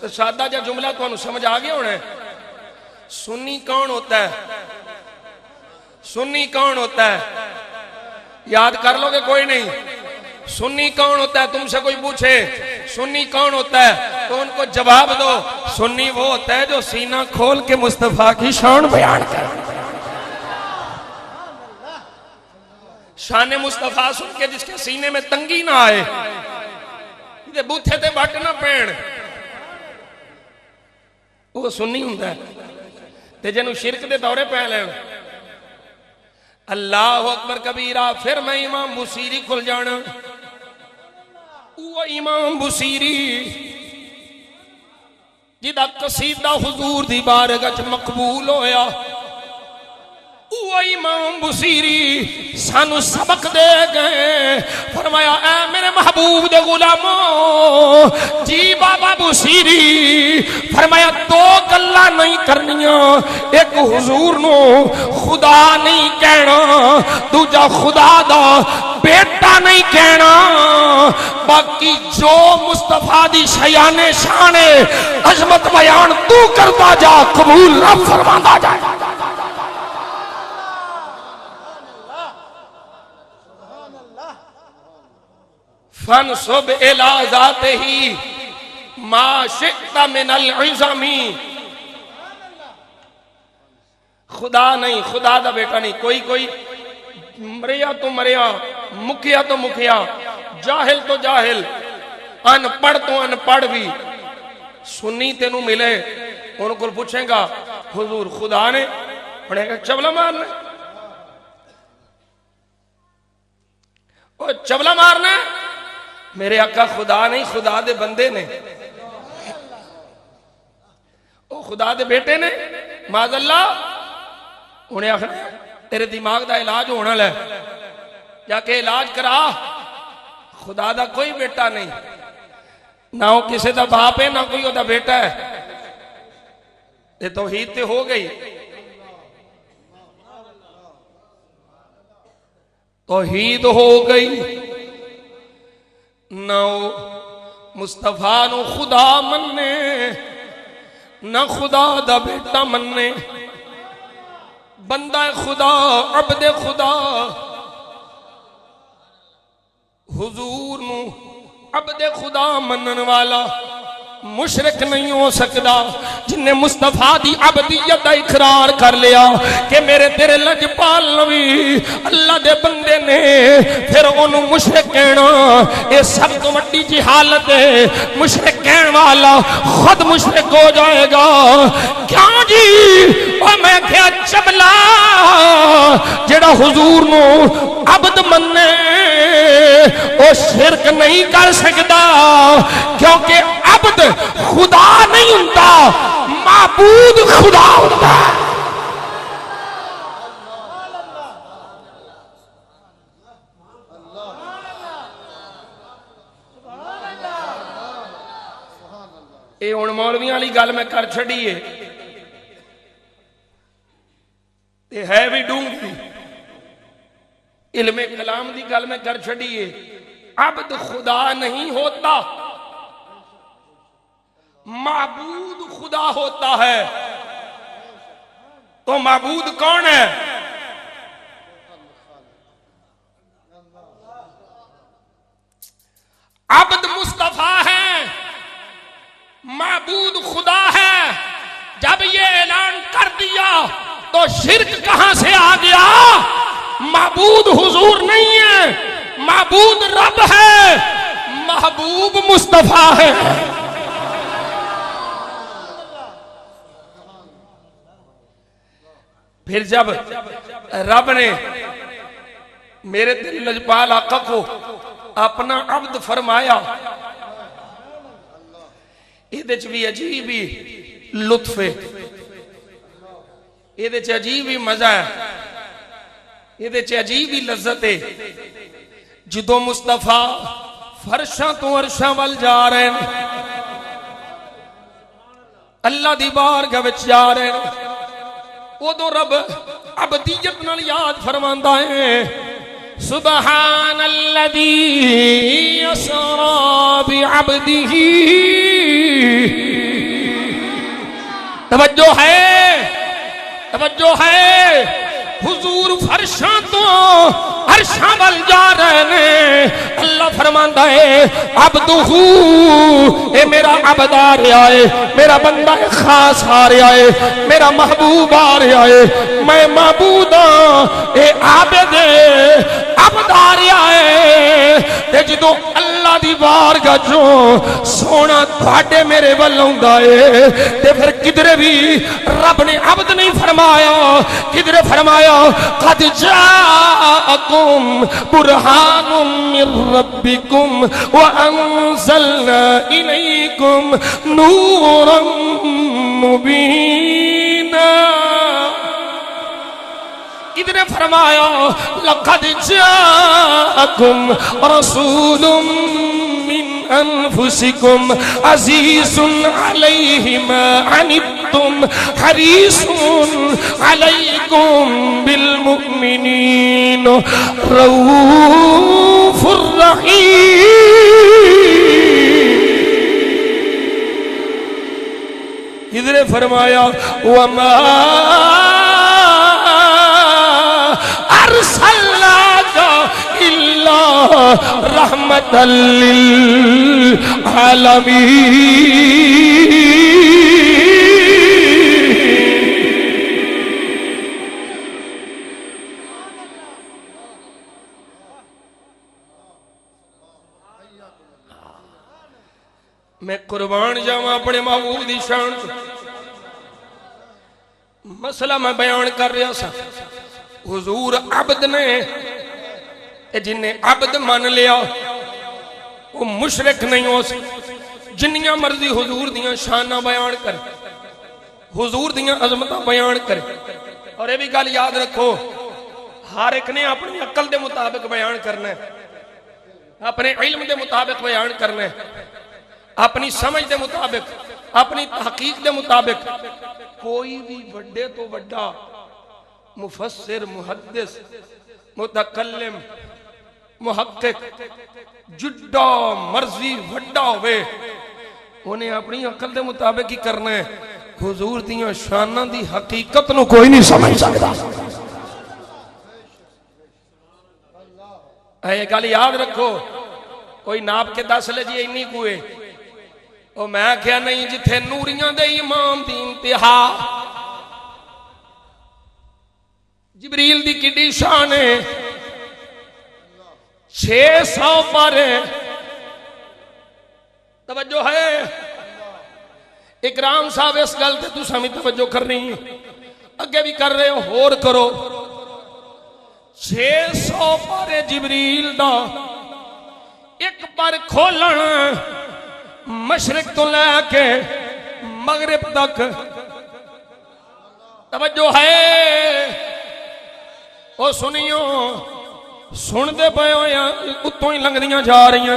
सादा जा जुमला तुहानू समझ आ गया होना। सुन्नी कौन होता है? सुन्नी कौन होता है? याद कर लोगे कोई नहीं? सुन्नी कौन होता है? तुमसे कोई पूछे सुन्नी कौन होता है तो उनको जवाब दो, सुन्नी वो होता है जो सीना खोल के मुस्तफा की शान बयान करे। शान मुस्तफा सुन के जिसके सीने में तंगी ना आए, बूथे ते बट ना पैण, वो सुन्नी हुंदा है। ते जिन्हों शिरक दे दौरे पै लैण, अल्लाह अकबर कबीरा। फिर मैं इमाम बुसीरी खुल जाना। वो इमाम बुसीरी जिदा कसीदा हुजूर दी बारगाह च मकबूल होया, वो इमाम बुसीरी सानू सबक दे गए। फरमाया ऐ मेरे महबूब दे गुलामों जी बाबा बुसीरी, फरमाया दो गल्लां नहीं करनियां, एक हुजूर नो खुदा नहीं कहना, दूजा खुदा दा बेटा नहीं कहना, बाकी जो मुस्तफा दी शयाने शाने अजमत बयान तू करता जा, कबूल ना फरमांदा जा। फन सुब इला जाते ही मा शिक्ता मिनल इज़मी। खुदा नहीं, खुदा दा बेटा नहीं। कोई कोई मरिया तो मरिया, मुखिया तो मुखिया, जाहिल तो जाहिल, अनपढ़ तो अनपढ़ भी सुन्नी तेनू मिले, उनको पूछेगा हुजूर खुदा ने, उन्हें चबला मारना, ओ चबला मारना। मेरे आका खुदा नहीं, खुदा दे बंदे ने, ओ खुदा दे बेटे ने, माज़अल्लाह। उन्हें आखना तेरे दिमाग का इलाज होना है, जाके इलाज करा। खुदा दा कोई बेटा नहीं, ना वो किसी का बाप है, ना कोई ओदा बेटा है। ये तौहीद ते हो गई, तौहीद हो गई। ना मुस्तफा नु खुदा मन्ने, ना खुदा दा बेटा मन्ने। बंदा खुदा, अब्दे खुदा, हुजूर नु अब्दे खुदा मनन वाला मुशरिक नहीं हो सकता जिन्हें मुस्तफा दी अबदियत का इकरार कर लिया कि मेरे तेरे लजपाल नबी अल्लाह दे बंदे ने, फिर उन्होंने मुशरिक कहना ये सब तो वड्डी जिहालत है। मुशरिक कहने वाला खुद मुशरिक हो जाएगा। क्यों जी? और मैं क्या चबला जेड़ा हुजूर नो अबद मन्ने वो शिरक नहीं कर सकता, क्योंकि अबद खुदा नहीं होता, माबूद खुदा होता है। ये हुण मौलवियां वाली गल मैं कर छड़ी है भी डूंगी। इल्मे कलाम की गल मैं कर छड़ी अब्द खुदा नहीं होता, माबूद खुदा होता है। तो माबूद कौन है? अब्द मुस्तफा है, माबूद खुदा है। जब ये ऐलान कर दिया तो शिरक कहां से आ गया? माबूद हुजूर नहीं है, माबूद रब है, महबूब मुस्तफा है। फिर जब रब ने मेरे दिल लजपाल आका को अपना अब्द फरमाया, ये भी अजीब ही लुत्फ है, ये अजीब ही मजा है, ये अजीब ही लज्जत है। जो मुस्तफा फरशा तो अरशा वल जा रहे हैं, अल्लाह दी बारगाह विच जा रहे हैं, उदों रब अबदियत नाल याद फरमांदा है, सुबहानल्लज़ी असरा बिअब्दिही। तवज्जो है, हुजूर फरशा तो अरशा वल जा रहे हैं। अल्लाह फरमांदा है अब्दुहू, ए मेरा अब्द आ रहा है, मेरा बंदा खास आ रहा है, मेरा महबूब आ रहा है, मैं महबूद हां। ए आबिद अब्द आ रहा है। ते जदों अल्लाह दी बारगाह चों सोना तुहाडे मेरे वल आउंदा है, ते फिर किधरे भी रब ने अब्द नहीं फरमाया, किधरे फरमाया कद जाअकुम बुरहानुम मिर रब्बिकुम व अंज़लना इलैकुम नूरन मुबीना। इधर फरमाया लक़द जाअकुम रसूलुम मिन अनफुसिकुम अज़ीज़ुन अलैहि मा अनित्तुम हरीसुन अलैकुम बिल मुमिनीन रऊफुर रहीम। इधर फरमाया वमा अरसलनाका इल्ला रहमतल लिल आलमीन। मैं कुर्बान जावा अपने महबूब दी शान। मसला मैं बयान कर रहा सा, हुजूर अब्द ने, जिन्हें अब्द मान लिया वो मुशरिक नहीं हो सकता। जिन्नियां मर्जी हुजूर दियां शाना बयान कर, हुजूर दियां अजमत बयान कर। और ये भी गल याद रखो, हर एक ने अपनी अकल के मुताबिक बयान करना है, अपने इल्म के मुताबिक बयान करना है, अपनी समझ के मुताबिक, अपनी तहकीक के मुताबिक। कोई भी बड़े तो बड़ा मुफस्सिर, मुहद्दिस, मुतकल्लिम, मुहक्किक जिड्डा मर्जी वड्डा होवे, उन्हें अपनी अकल के मुताबिक ही करना है। हुजूर दियां शानां दी हकीकत नूं कोई नहीं समझ सकता। ये गल याद रखो, कोई नाप के दस ले जी इन्नी कुए, ਉਹ मैं आख्या नहीं जिथे नूरियां दे इमाम दी इंतहा जिबरील दी किड्डी शान है 600 पर तवज्जो है इकराम साहब इस गल ते तुसां भी तवज्जो करनी अगे भी कर रहे हो होर करो 600 पर जिबरील दा एक पर खोलन मशरिक तो लैके मगरिब तक तवज्जो है ओ सुनियो सुनते पे हो या उत्तों ही लंघदियां जा रही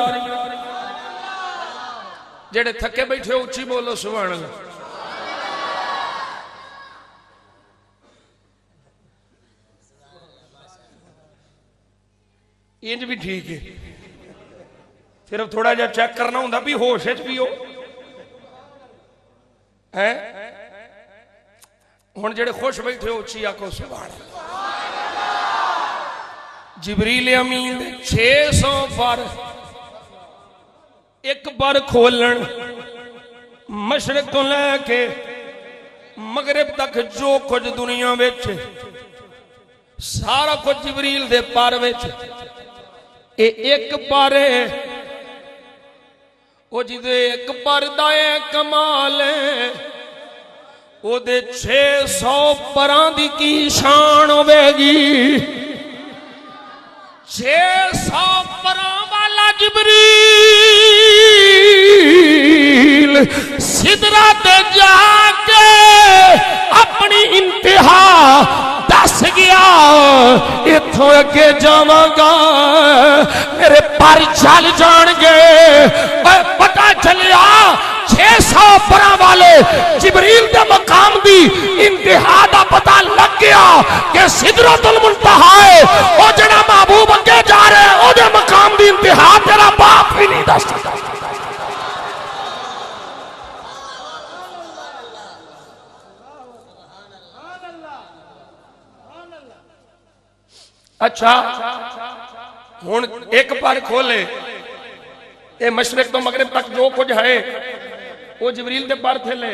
जेड़े थके बैठे हो उच्ची बोलो सुभान अल्लाह इंज भी ठीक है सिर्फ थोड़ा जा चेक करना होंगे भी होश भी हो है हुण जेड़े खुश बैठे हो उच्ची आखो सुभान जिबरील अमीन 600 पर एक बार खोलन मशरक तो लैके मगरिब तक जो कुछ दुनिया विच सारा कुछ जिबरील दे पर विच एक पर वो जिदे एक पर दा कमाल ओदे 600 परां दी की शान होवेगी 600 परां वाला जिबरील सिदरा ते जाके अपनी इंतहा दस गया इथों अगे जावांगा मेरे पर चल जाणगे पता चलिया 600 परां वाले जिबरील दे मकाम दी इंतहा दा पता लग गया कि सिदरतुल मुंतहा है ओ जड़ा महबूब अगे जा रहे हैं ओदे मकाम दी इंतहा तेरा बाप भी नहीं दस सकता अच्छा हुण एक पर खोले ये मशरिक तो मगरिब तक जो कुछ है वो जिबरील दे पर थले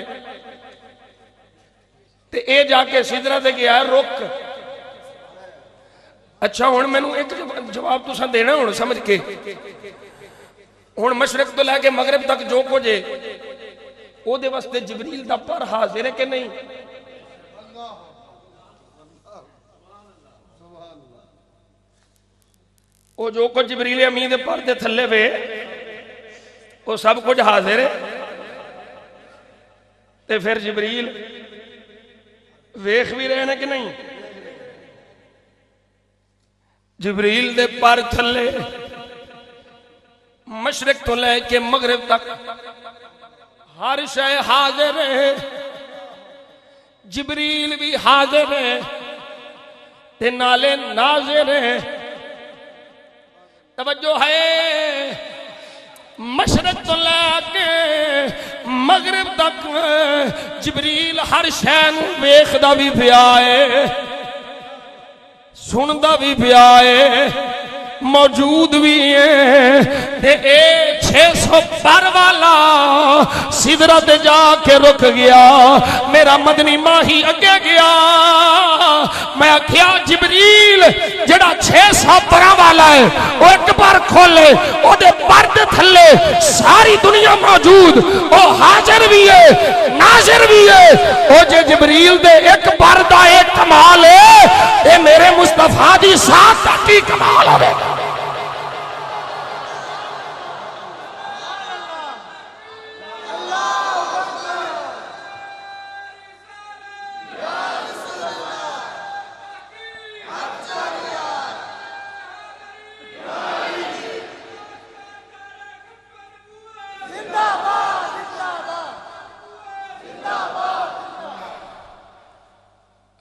ते ए जाके सिदरा ते गया रुक अच्छा हुण मैनू एक जवाब तुसां देना हुण समझ के हुण मशरिक तो लैके मगरिब तक जो कुछ है ओदे वास्ते जिबरील दा पर हाजिर है कि नहीं वो जो कुछ जिबरील अमीन दे पर दे थले वे वो सब कुछ हाजिर है ते फिर जिबरील वेख भी रहे हैं कि नहीं जिबरील दे पर थले मशरिक तो लेके मगरिब तक हर शय हाजिर है जिबरील भी हाजिर है ते नाले नाजिर है तवज्जो है मशरक तो लेके मगरिब तक जिबरील हर शय नूं वेखदा भी पिया है सुनदा भी पिया है मौजूद भी है ते 600 पर वाला सिदरा ते जाके रुक गया मेरा मदनी माही अगे गया मैं आख्या जिबरील जड़ा 600 पर वाला है वो एक बार खोले ओदे पर दे थले सारी दुनिया मौजूद वो हाजिर भी है नाजिर भी है ओ जे जिबरील दे एक पर दा एक कमाल है ये मेरे मुस्तफा दी साथ दा की कमाल होवेगा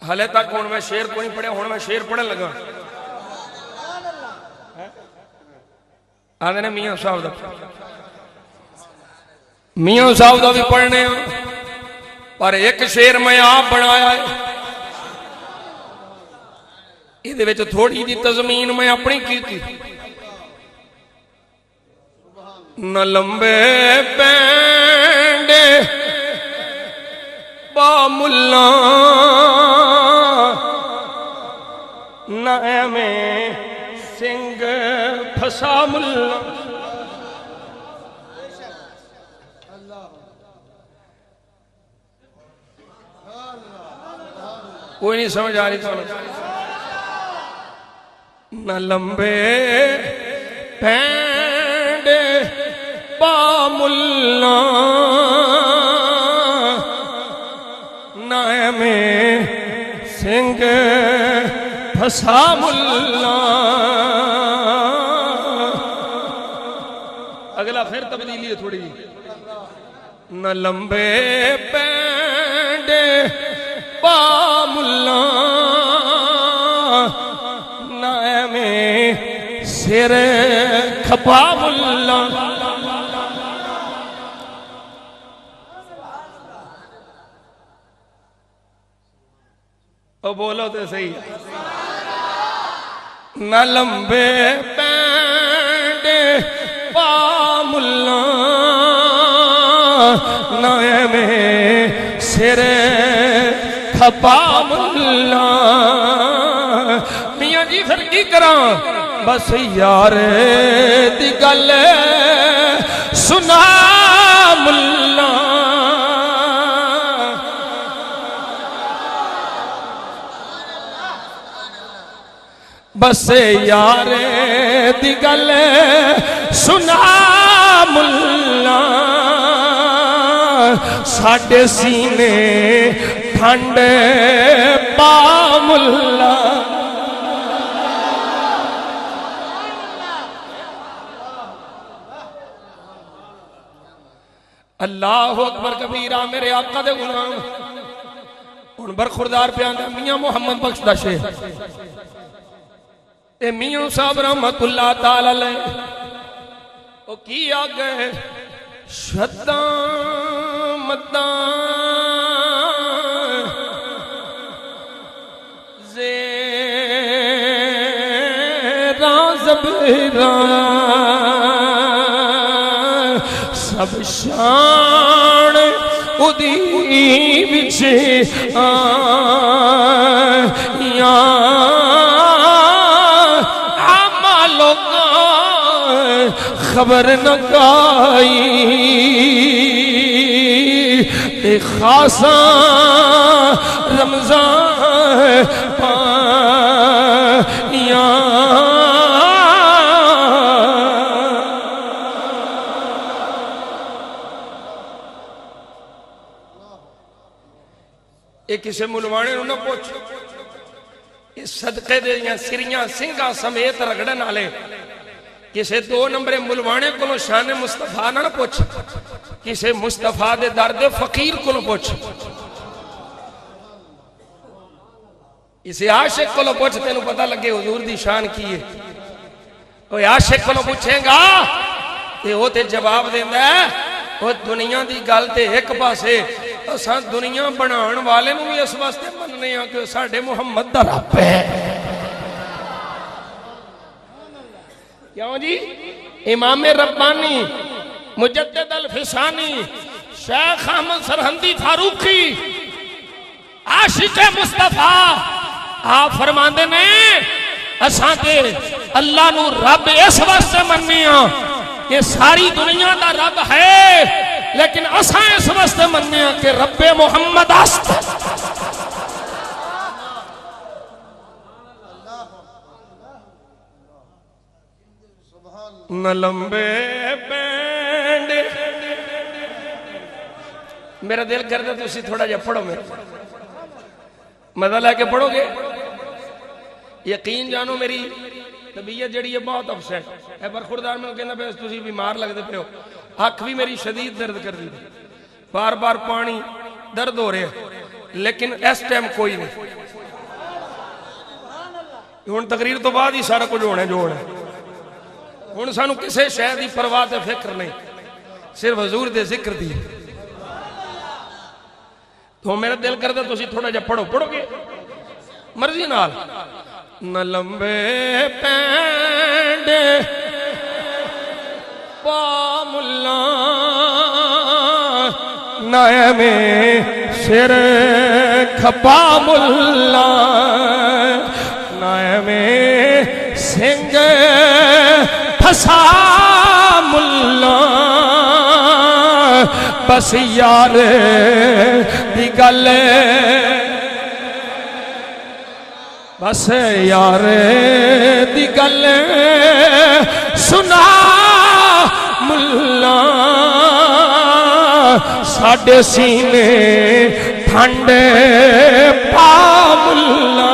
हले तक हुण मैं शेर को नहीं पढ़िया हुण मैं शेर पढ़न लगा आंदे ने मियां साहब दा भी पढ़ने पर एक शेर मैं आप बनाया है इहदे विच थोड़ी जी तज़मीन मैं अपनी की न लंबे पैर बामुल्ला नाया में सिंह फसा मुल्ला। कोई नहीं समझ आ रही तो न लंबे पैंड बामुल्ला नाया में सिंह फसा मुल्ला। अगला फिर तब्दीली है थोड़ी। न लंबे पैंड बामुल्ला नाया में सिर खपा मुल्ला। ओ बोलो तो सही। न लंबे पैंड बामुल्ला नाया में सिर खपा मुल्ला। मियां जी फिर की करा बस यार दी गल सुना मुल्ला। बस यार दी गल सुना मुल्ला। साडे सीने ठंड पा मुल्ला। अल्लाह अकबर कबीरा मेरे आका दे गुलाम हुण बरखुरदार पे आंदा मियां मोहम्मद बख्श दा शेर ए मियां साहब रहमतुल्लाह ताला अलैह ओ की आ गए शद्दा मद्दा ज़ेरा ज़बीरा सब शान उदी विच आया आमा लोगा खबर न गाई ते खासा रमजान पाया। किसी मुलवाने न पुछ इस सदके दियां सिरियां सिंघा समेत रगड़न वाले किसी 2 नंबरे मुलवाने को शान मुस्तफा ना पुछ किसी मुस्तफा दे दर दे फकीर को पुछ इसे आशिक को पुछ तेन पता लगे हुजूर दी शान की है। ओए आशिक को पूछेगा ते वो ते जवाब देंदा है वो दुनिया दी गल ते एक पासे असा दुनिया बनाने वाले भी इस वास्ते मनने कि साडे मुहम्मद दा रब है। क्यों जी इमाम रब्बानी मुजद्दिद अल फिसानी शेख अहमद सरहंदी फारूकी आशिक मुस्तफा आप फरमाते ने असा ते अल्लाह नू रब इस वास्ते मनने कि सारी दुनिया दा रब है लेकिन असा इस वास्ते मनने कि रब्बे मुहम्मद आस्ते न लंबे पैंड। मेरा दिल करता तुसी थोड़ा जा पढ़ो मेरे मजा लैके पढ़ोगे यकीन जानो मेरी तबीयत जड़ी है बहुत अपसेट है पर खुरदार मैं कहना पे तुसी बीमार लगते पे हो। अख भी मेरी शदीद दर्द कर दी बार बार पानी दर्द हो रहा लेकिन इस टाइम कोई नहीं। हुण तकरीर तो बाद ही सारा कुछ होना जो होना हुण सानू किसी शय की परवाह ते फिक्र नहीं सिर्फ हजूर दे जिक्र दी। तो मेरा दिल करता तुसी थोड़ा जा पढ़ो पढ़ोगे मर्जी नाल। न लंबे पैंड बामुल्ला नाया में सिर खपा मुल्ला नाय में सिंह फसा मुल्ला बस यार दी गल बस यार दी गल सुना मुल्ला साडे सीने ठंड पा मुल्ला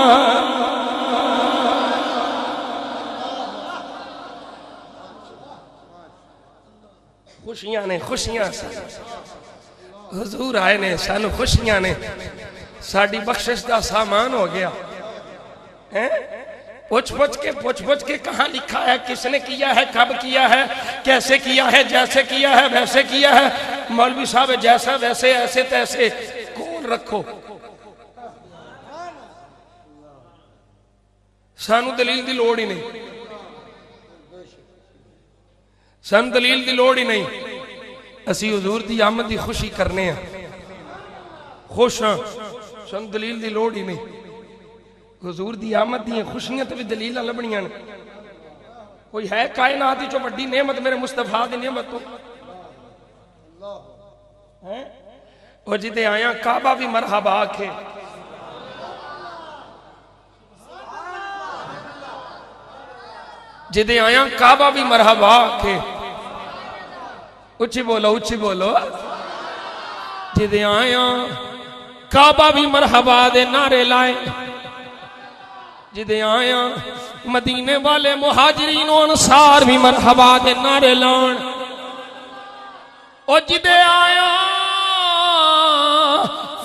खुशियां ने खुशियां हुजूर आए ने सानू खुशियां ने साडी बख्शिश का सामान हो गया है। पूछ पूछ के कहाँ लिखा है, किसने किया है, कब किया है, कैसे किया है, जैसे किया है वैसे किया है। मौलवी साहब जैसा वैसे ऐसे तैसे कौन रखो। सानू दलील की लोड़ ही नहीं, सानू दलील की लोड़ ही नहीं। असी हुजूर की आमद की खुशी करने हैं, खुश हाँ, सानू दलील की लोड़ ही नहीं। हुजूर दी आमद दी खुशियां तो भी दलील लभनियां ने। कोई है कायनात चो बड़ी नेमत मेरे मुस्तफा दी नेमत तो है। और जिदे आया काबा भी मरहबा आखे, जिदे आया काबा भी मरहबा आखे। उच्ची बोलो उच्ची बोलो। जिदे आया काबा भी मरहबा दे नारे लाए, जिदे आया मदीने वाले मुहाजिरीन अंसार भी मरहबा दे नारे लान। और जिदे आया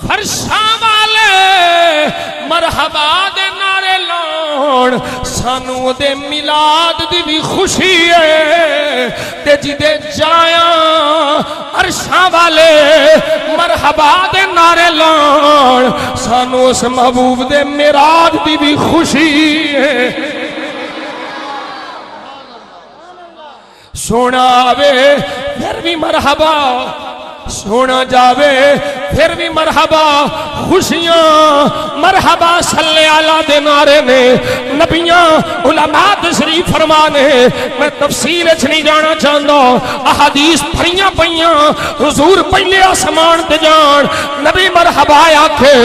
फरशा वाले मरहबा दे नारे लान। सानू दे मिलाद दी भी खुशी है ते जिदे जाया अरशा वाले मरहबा दे नारे लान। सानू उस महबूब दे मिराज दी भी खुशी है। सोना आवे फिर भी मरहबा, सोना जावे फिर भी मरहबा। खुशियां मरहबा सल्ले अला दे नारे ने। नबियां उलमा तशरीफ फरमाने, मैं तफसील च नहीं जाना चाहता। अहादीस भरियां पईयां। हुजूर पहले आसमान ते जान, नबी मरहबा आखे।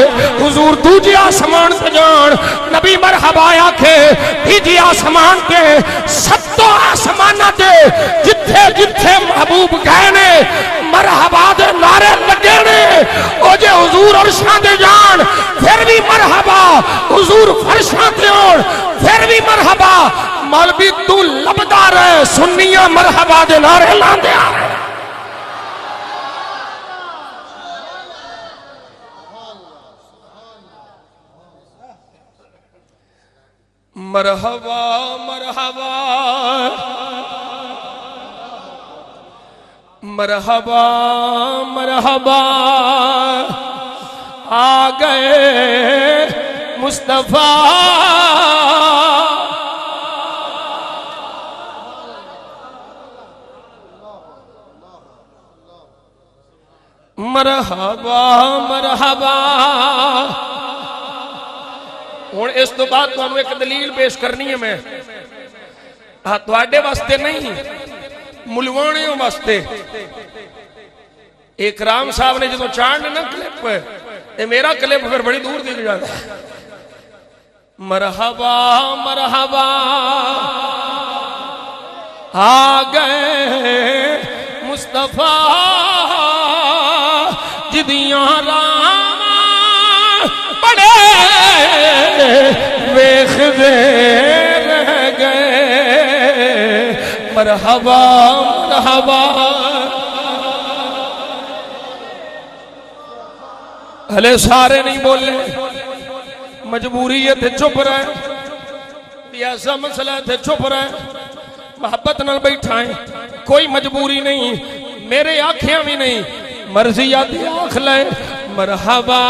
हुजूर दूजे आसमान ते जान, नबी मरहबा आखे। तीजे आसमान ते सत्तों आसमानां ते जिथे जिथे महबूब गए ने मरहबा दे नारे लगे ने। ओ जे हुजूर अरशां ते जान फिर भी मरहबा, हुजूर फरशां ते होण फिर भी मरहबा। मौलवी तू लबदा रहे, सुन्नियां मरहबा दे नारे लांदे आ रहे। मरहबा मरहबा मरहबा मरहबा आ गए मुस्तफा। मरहबा मरहबा। हुण इस तो बाद तुहानू एक दलील पेश करनी है मैं, तुहाडे वास्ते नहीं, मुलवाणियों वास्ते। एक राम साहब ने जो चांद ना क्लिप, ये मेरा क्लिप फिर बड़ी दूर दिख जाता है। मरहबा मरहबा आ गए मुस्तफा। जिदियां राम बड़े वेखदे रह गए। मरहबा मरहबा। हले सारे नहीं बोले, मजबूरी है थे चुप रहे। ऐसा मसला है थे चुप रहे, मोहब्बत नाल बैठा है, कोई मजबूरी नहीं, मेरे आंखें भी नहीं, मर्जी आती आंख ले। मरहबा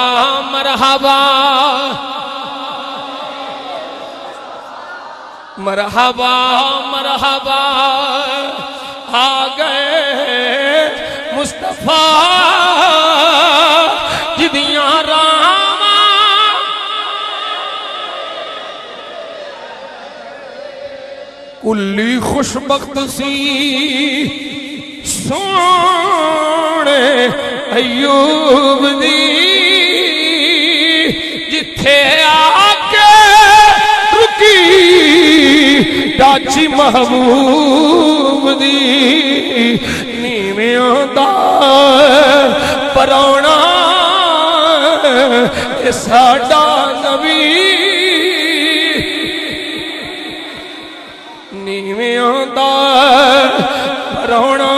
मरहबा मरहबा मरहबा आ गए मुस्तफा। जिदियां रावां कुल्ली खुशबख्त सी सोने अयूब दी जिथे आके रुकी डाची महबूब दी नीवियों दा परौना ए साडा नबी नीवियों दा परौना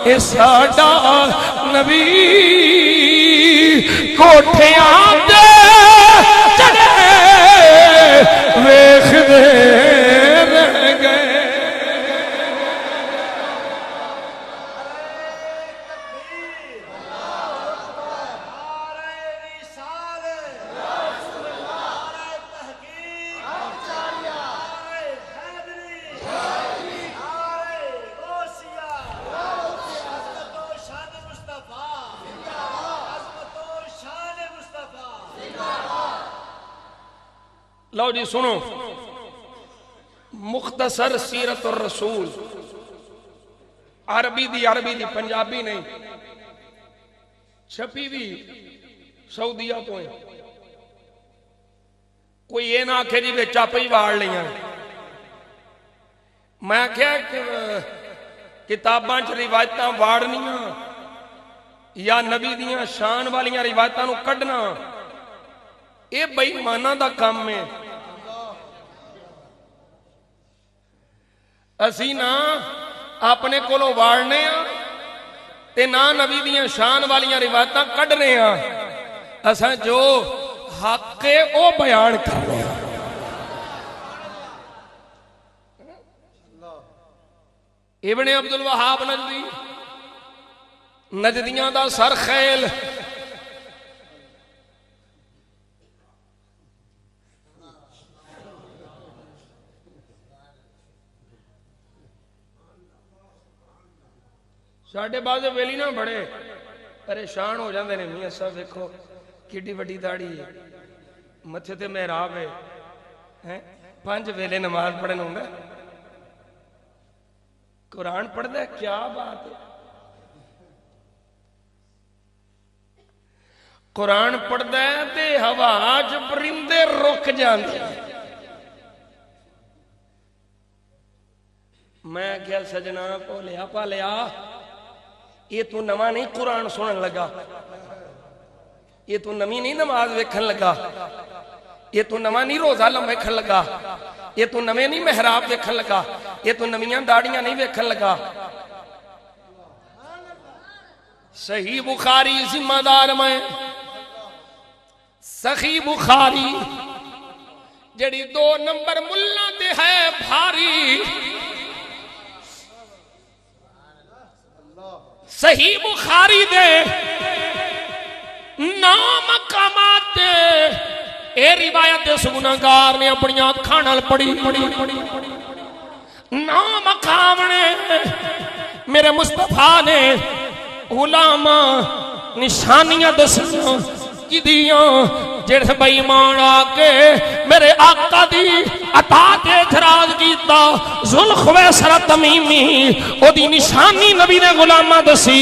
ए साडा नबी कोठियां दे चढ़े वेखदे रह गए। लो जी सुनो, मुख्तसर सीरत और रसूल अरबी दी पंजाबी नहीं, छपी भी सऊदीया तो है। कोई ये ना आखे जी विच आपे ही वाड़ लिया। मैं क्या किताबां च रिवायतां वाड़नियां या नबी दियां शान वालियां रिवायतां नूं कढना ये बेईमाना दा काम है। असी ना अपने कोलों वाड़ने ते ना नबी दियां शान वालियां रिवायतां कढने असां जो हक है वो बयान कर रहे हैं। इब्ने अब्दुल वहाब नजदी नजदियां दा सरखैल साढ़े बाद वेली ना बड़े परेशान हो जाते हैं। मियां साहब देखो किड्डी वड्डी दाढ़ी है, मथे ते मेहराब है, 5 वेले नमाज पढ़न होंगे, कुरान पढ़दा है, क्या बात है। कुरान पढ़दा है ते हवा च परिंदे रुक जाते। मैं क्या सजना भोलिया भालिया ये तू नवा नहीं कुरान सुनन लगा, ये तू नवी नहीं नमाज वेखन लगा, ये तू नवा नहीं रोजा वेखन लगा, ये तू नवे नहीं मेहराब वेखन लगा, ये तू नवियां दाड़ियां नहीं वेखन लगा। सही बुखारी जिम्मेदार मैं सही बुखारी जड़ी 2 नंबर मुल्ला ते है भारी। सही बुखारी दे नाम कमाते ए रिवायत इस गुनाहगार ने अपनी अखां नाल पढ़ी नाम खावने मेरे मुस्तफा ने गुलामा निशानियां दसियां जिदियां जेड़े बेईमान आके मेरे आका दी अता ते इतराज कीता। जुल्खुवैसरा तमीमी ओदी निशानी नबी ने गुलामा दसी,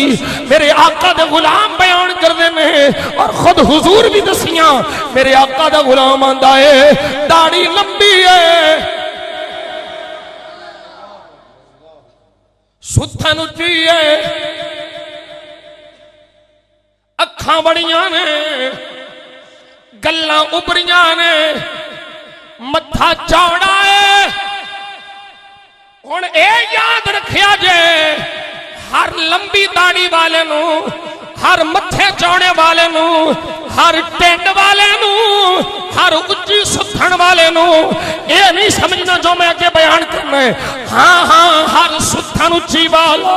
मेरे आका दे गुलाम बयान करदे ने और खुद हुजूर भी दसियां। मेरे आका दा गुलाम आंदा है दाढ़ी लंबी है, सुथन उच्ची है, अखां बड़ियां ने, गल्लां उभरियां ने, मत्था चौड़ा है। हुण ए याद रखिया जे हर लंबी दाढ़ी वाले नू, हर मत्थे चौड़े वाले नू, हर टिंड वाले नू, हर उच्ची सुथन वाले नू ये नहीं समझना जो मैं अगे बयान करना है। हाँ हाँ हर सुथन उच्ची वाला,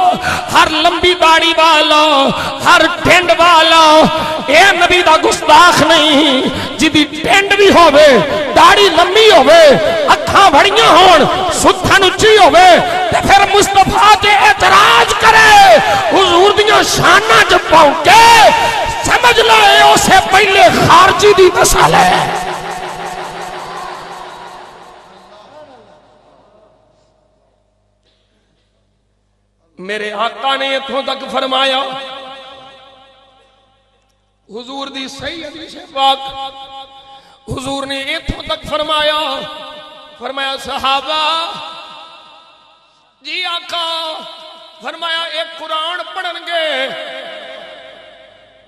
हर लंबी दाढ़ी वाला, हर टिंड वाला ये नबी दा गुस्ताख नहीं। जिदी टिंड भी होवे, दाढ़ी लंबी होवे, अखां बड़ियां होण, सुथन उच्ची होवे ते फिर मुस्तफा ते एतराज करे, हुजूर दियां शाना च पहुंचे समझ लो उसे पहले खारजी दी मिसाल है। मेरे आका ने इथों तक फरमाया, हुजूर दी सही हदीस पाक, हुजूर ने इथों तक फरमाया, फरमाया सहाबा जी आका, फरमाया एक कुरान पढ़नगे,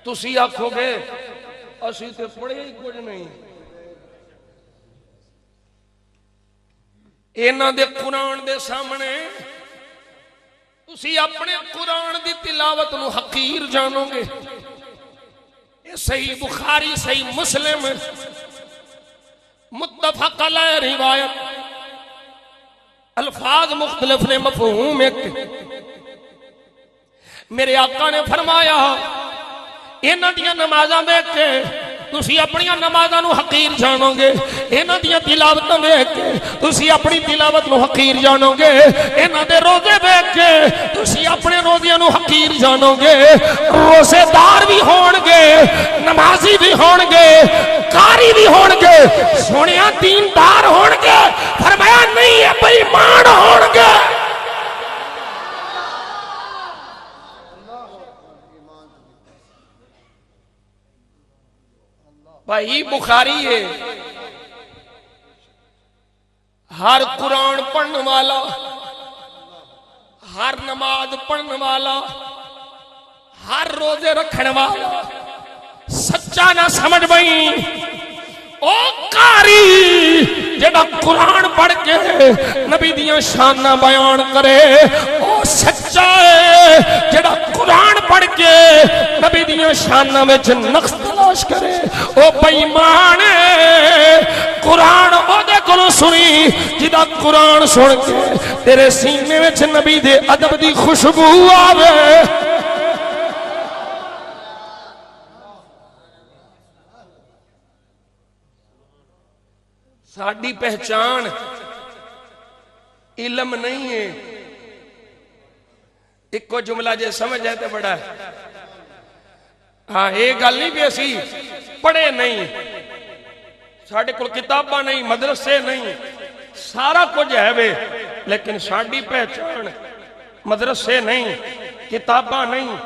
तुसी आखोगे असी ते पढ़े ही कुछ नहीं, इन्हां दे कुरान दे सामने तुसी अपने कुरान दी तिलावत नूं हकीर जानोगे। ये सही बुखारी, सही मुस्लिम, मुत्तफक अलैह रिवायत, अल्फाज मुख्तलिफ ने, मफहूम एक। मेरे आका ने फरमाया इन्हां दियां नमाज़ां वेख के तुसी अपनी नमाज़ां नूं हकीर जानोगे, इन्हां दियां तिलावतां वेख के तुसी अपनी तिलावत नूं हकीर जानोगे, इन्हां दे रोजे वेख के तुसी अपने रोजियां नूं हकीर जानोगे। रोजेदार भी होणगे, नमाजी भी होणगे, कारी भी होणगे, सुनिया दीनदार होणगे, फरमाया नहीं है बेईमान होणगे। भाई बुखारी है, हर कुरान पढ़ने वाला, हर नमाज पढ़ने वाला, हर रोजे रखने वाला सच्चा ना समझ बई ओ कारी जेड़ा कुरान पढ़ के नबी दियां शाना बयान करे, ओ सच्चा है जेड़ा कुरान पढ़ के नबी दियां शाना में नक्स तलाश करे, ओ बेईमान कुरान ओदे कोलों सुनी जिदा कुरान सुन के तेरे सीने में नबी दे अदब दी खुशबू आवे। साडी पहचान इलम नहीं है, इको जुमला जे समझ है तो बड़ा है। हाँ ये गल नहीं भी असी पढ़े नहीं, साढ़े कोल किताबां नहीं, मदरसे नहीं, सारा कुछ है वे, लेकिन साडी पहचान मदरसे नहीं, किताबां नहीं,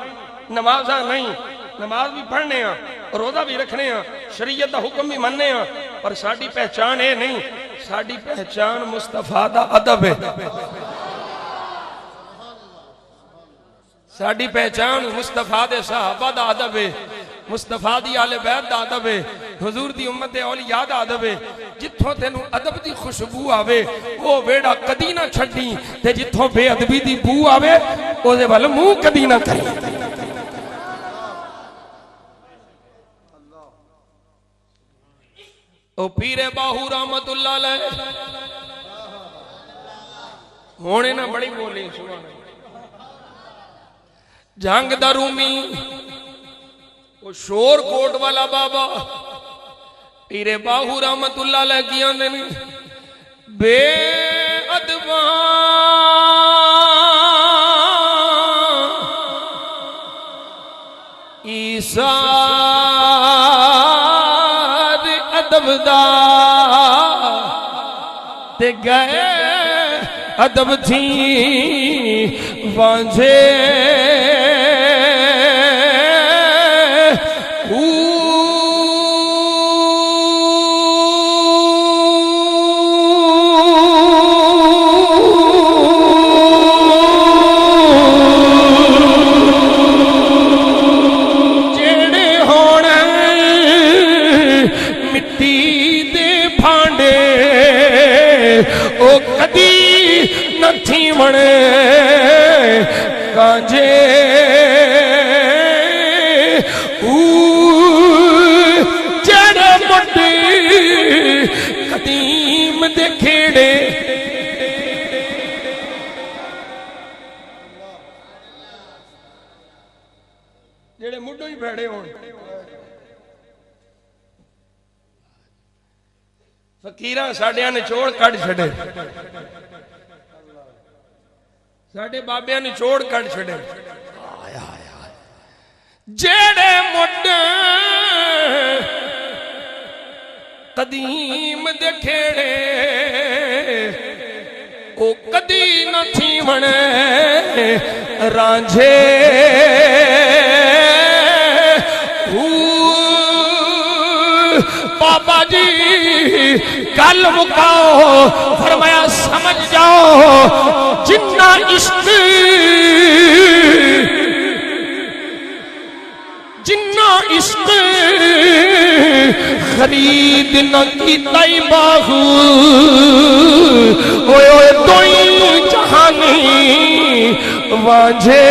नमाजा नहीं, नमाज भी पढ़ने आ, रोजा भी रखने आ, शरीयत दा हुक्म भी मनने आ, पर साडी पहचान ये नहीं, साडी पहचान मुस्तफा दा अदब है। साडी पहचान मुस्तफा दे सहाबा दा अदब है, मुस्तफा दी आले बैत दा अदब है, हुजूर दी उम्मत दे औलिया दा अदब है। जिथों तेनू अदब दी खुशबू आवे वो वेड़ा कदी ना छड्डी, ते जिथों बेअदबी दी बू आवे ओदे वल मुंह कदी ना करी। ओ पीरे बाहू रहमतुल्लाह अलैह होने ना बड़ी बोली सुभान जंग दा रूमी, वो शोर कोट वाला बाबा पीरे बाहू रहमतुल्लाह अलैह की आंदे ने, बेअदबा ईसा अदबदा ते गए अदब थी वांझे, कांजे जड़े मुंडे कदीम दे खेड़े, जेड़े मुंडों ही भैड़े होण। फकीरां साडियां निचोड़ कढ छड़े, साडे बाबियां निचोड़ कढ छड़े। जेड़े मुड कदीम दे खेड़े ओ कदी न थी वणे रांझे बाबा जी गल मुकाओ फरमाया समझ जाओ जिन्ना इश्क खरीद न कीता बाहू ओए ओए तोई जहानी वांझे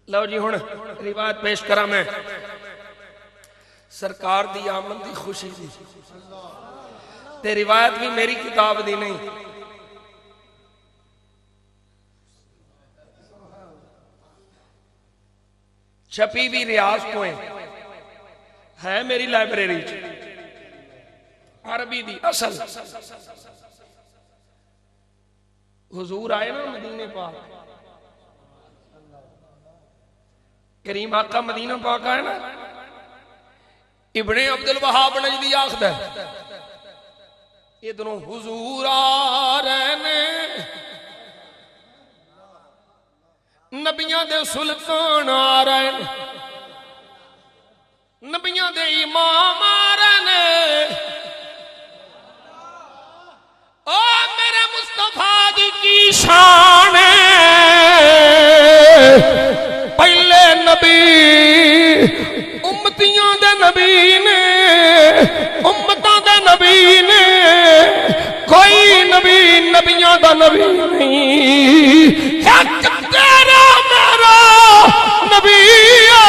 लो जी हुण रिवायत पेश करा मैं सरकार दी आमद दी खुशी दी ते रिवायत भी मेरी किताब दी नहीं छपी भी रियाज तो है मेरी लाइब्रेरी अरबी दी असल हुजूर आए ना मदीने पाक करीम आका मदीना पाक है ना इब्ने अब्दुल वहाब नजदी आखद इधरों हुजूर आ रहे ने नबियां दे सुल्तान आ रहे ने नबियां दे इमाम आ रहे ने ओ मेरे मुस्तफा दी की शान है पहले नबी उम्मतियां दे नबी ने उम्मतां दे नबी ने कोई नबी नबियां दा नबी नहीं एक तेरा मेरा नबी है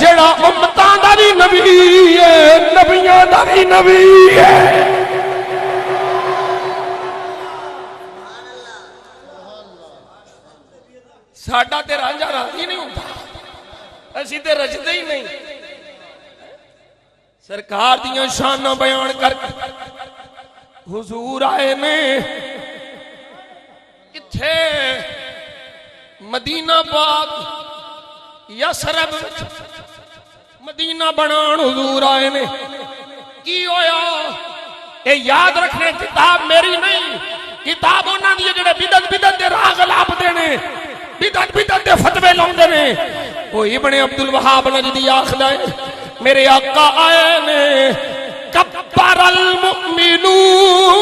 जेड़ा उम्मतां दा भी नबी है नबियां दा भी नबी है साडा ते रांझा राजी नहीं होता असी ते रचते ही नहीं सरकार दियां शाना बयान कर हुजूर आए ने किथे मदीना पाक यसरब मदीना बनान हुजूर आए ने की होया ये याद रखने किताब मेरी नहीं किताब उन्हां दी जेड़े बिदत बिदत दे राग लापदे ने बिदत बिदत दे फतवे लाउंदे ने ओ इब्ने अब्दुल वहाब नजदी आखदा है मेरे आका आए ने कब्बरल मुमिनून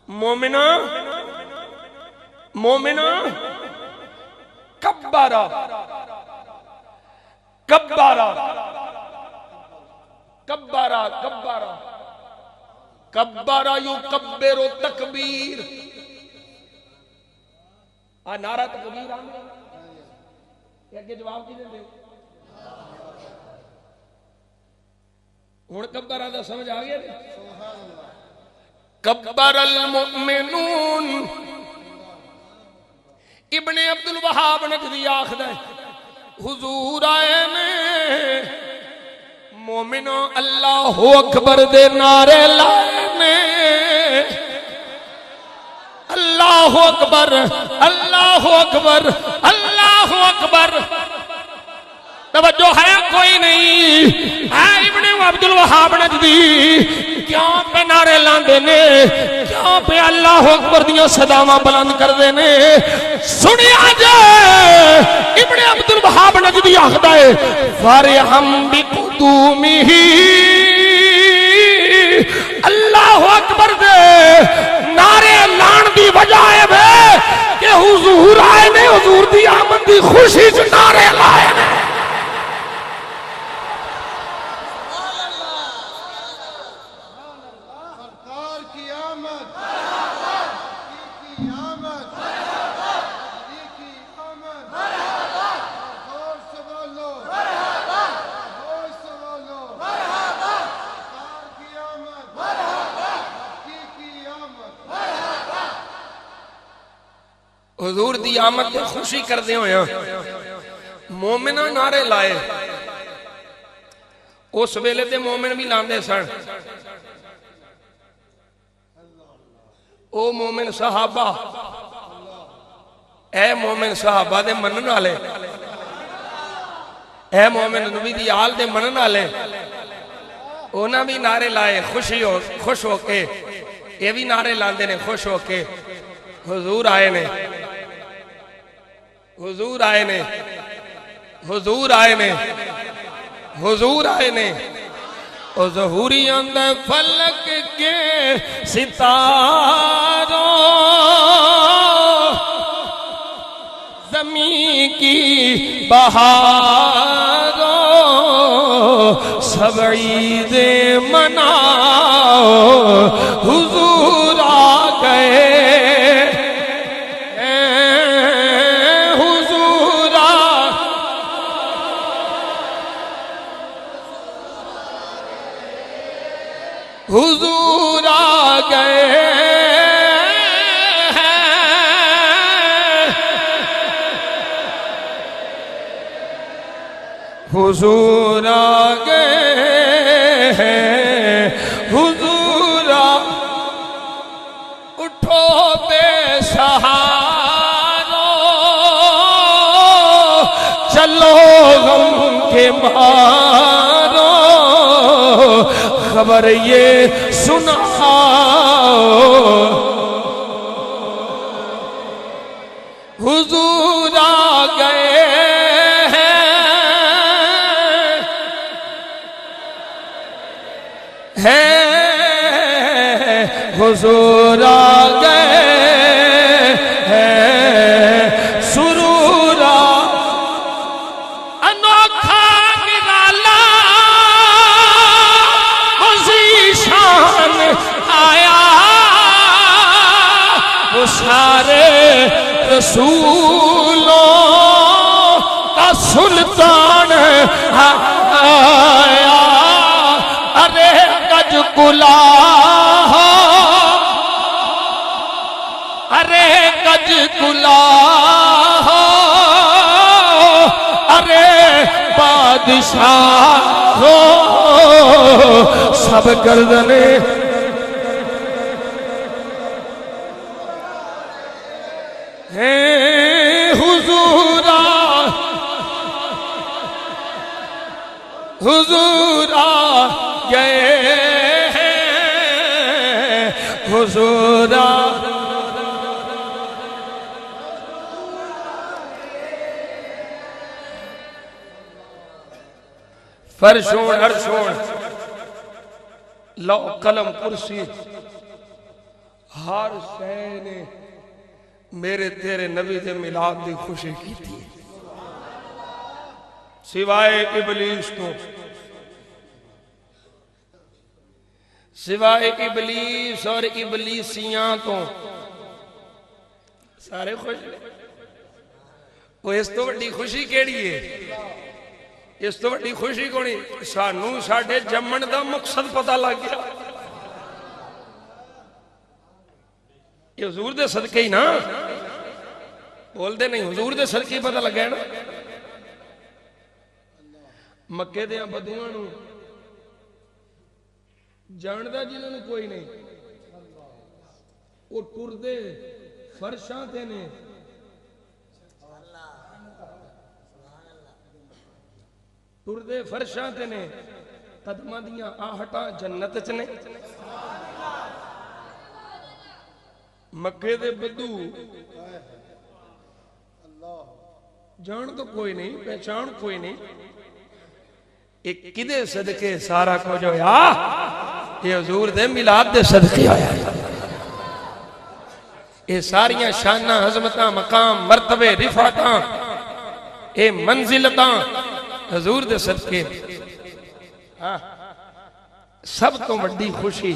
मोमिना मोमिना कब्बरा कब्बरा कब्बरा कब्बरा कब्बरा युकब्बिरु तकबीर आ नारा तकबीर आंदे अगे जवाब की देंदे हुण कब्बरा दा समझ आ गया सुभान अल्लाह कब्बरल मुमिनून इब्ने अब्दुल वहाब नजदी आखदा हुजूर आए ने मोमिनो अल्लाहु अकबर दे नारे लाए ने अल्लाहु अकबर अल्लाहु अकबर अल्लाहु अकबर तवज्जो है कोई नहीं है इब्ने अब्दुल वहाब नजदी क्यों पे नारे लांदे ने क्यों पे अल्लाहु अकबर दियां सदावां बुलंद करदे ने सुनिया जे इब्ने अब्दुल वहाब नजदी आखदा है फरहम बिकुदुमिही अल्लाहु अकबर दे नारे लाण दी वजह है कि हुजूर आए ने हुजूर दी आमद दी खुशी च नारे लाए ने हुजूर दी आमद ते खुशी करदे होया मोमिना नारे लाए। उस वेले ते मोमिन भी लांदे सन। ओ मोमिन सहाबा, ए मोमिन सहाबा दे मनन वाले, ए मोमिन नबी दी आल दे मनन वाले, उन्हां भी नारे लाए खुश होके। ये भी नारे लांदे ने खुश होके। हुजूर आए ने, हुजूर आए ने, हुजूर आए ने, हुजूर आए ने। ओ ज़हूरियां दे फलक के सितारों, ज़मीं की बहारों, सब ईदे मनाओ, हुजूर आ गए, हुजूर आ, हुजूर आ गए, हुजूर आ गए, हुजूर आ। उठो बेसहारो, चलो गम के मारो, खबर ये सुनाओ, हुजूर आ गए हैं, हुजूर आ गए हैं, सुरूर आ। अनोखा निराला मुज़ीशान आया, वो सारे रसूलों का सुल्तान आया। अरे गज कुला, अरे गज कुला, अरे बादशाह हो, सब गर्दने हैं, हुजूर आ, हुजूर आ गए हैं, हुजूर आ। फर्शों अर्शों लो कलम कुर्सी हर शय ने मेरे तेरे नबी दे मिलाद दी खुशी की थी, सिवाय इबलीस तो, सिवाय इबलीस और इबलीसियां तो सारे खुश। वो इस तो वड्डी खुशी केड़ी है? इस तो वड्डी खुशी कोनी, सानू साडे जम्मण दा मकसद पता लग गया। ये हुजूर दे सदके ही ना, बोलते नहीं, हुजूर दे सदके ही पता लगा है ना। मक्के दे बदूआं नू जानदा जिन्होंने कोई नहीं, वो टुरदे फर्शां ते ने, टुरदे फर्शां ते ने, कदमां दियां आहटां जन्नत च ने। मक्के दे बदू जान तो कोई नहीं, पहचान कोई नहीं, एक किदे सदके सारा कुछ होया? ये हुजूर दे मिलाद दे सदके होया। ये सारियां शाना हजमतां मकाम मर्तबे रिफातां ये मंजिलतां हुजूर दे सदके। हाँ, सब तो वड्डी खुशी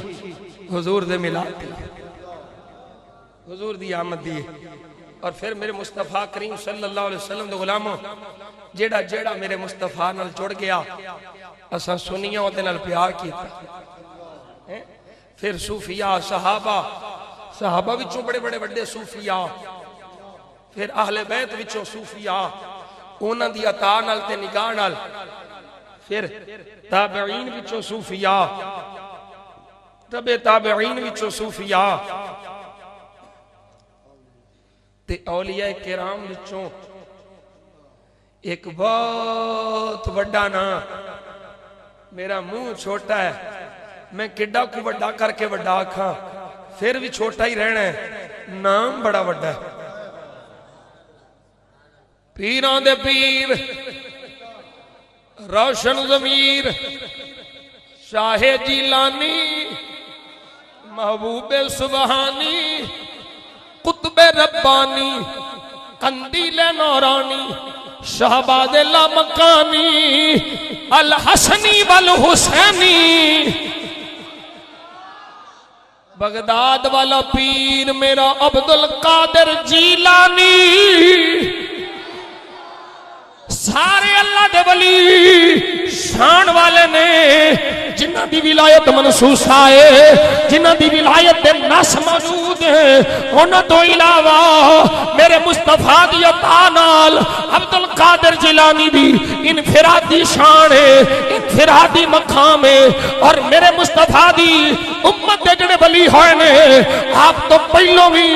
हुजूर दे मिलाद दी, हुजूर दी आमद दी। और फिर मेरे मुस्तफा करीम सल्लल्लाहु अलैहि वसल्लम दे गुलामों, जेड़ा जेड़ा मेरे मुस्तफा नाल जुड़ गया असा सुनिया ओदे नाल प्यार कीता। फिर सूफिया सहाबा, सहाबा विचों बड़े बड़े बड़े सूफिया, फिर आहले बैत विचों सूफिया उन्हां दी अता नाल ते निगाह नाल, फिर ताबईन विचों सूफिया, तबे ताबईन विचों सूफिया ते औलिया किराम विचों एक बहुत वड्डा ना, मेरा मुंह छोटा है, मैं किड्डा को वड्डा करके वड्डा आखा फिर भी छोटा ही रहना है, नाम बड़ा वड्डा है। पीरां दे पीर रोशन ज़मीर शाहे जीलानी महबूबे सुबहानी कुतबे रब्बानी कंदीले नौरानी शहबादे लामकानी अल हसनी वल हुसैनी बगदाद वाला पीर मेरा अब्दुल कादिर जीलानी। सारे अल्लाह दे वली शान वाले ने जिन्हां दी विलायत मनसूस आए, जिन्हां दी विलायत दे नस मौजूद है, उन्हां तो इलावा मेरे मुस्तफा दी अता नाल अब्दुल कादिर जिलानी दी इनफिरादी शान है, इनफिरादी मकाम है। और मेरे मुस्तफा दी उम्मत दे जड़े वली होए ने आप तो पहलों भी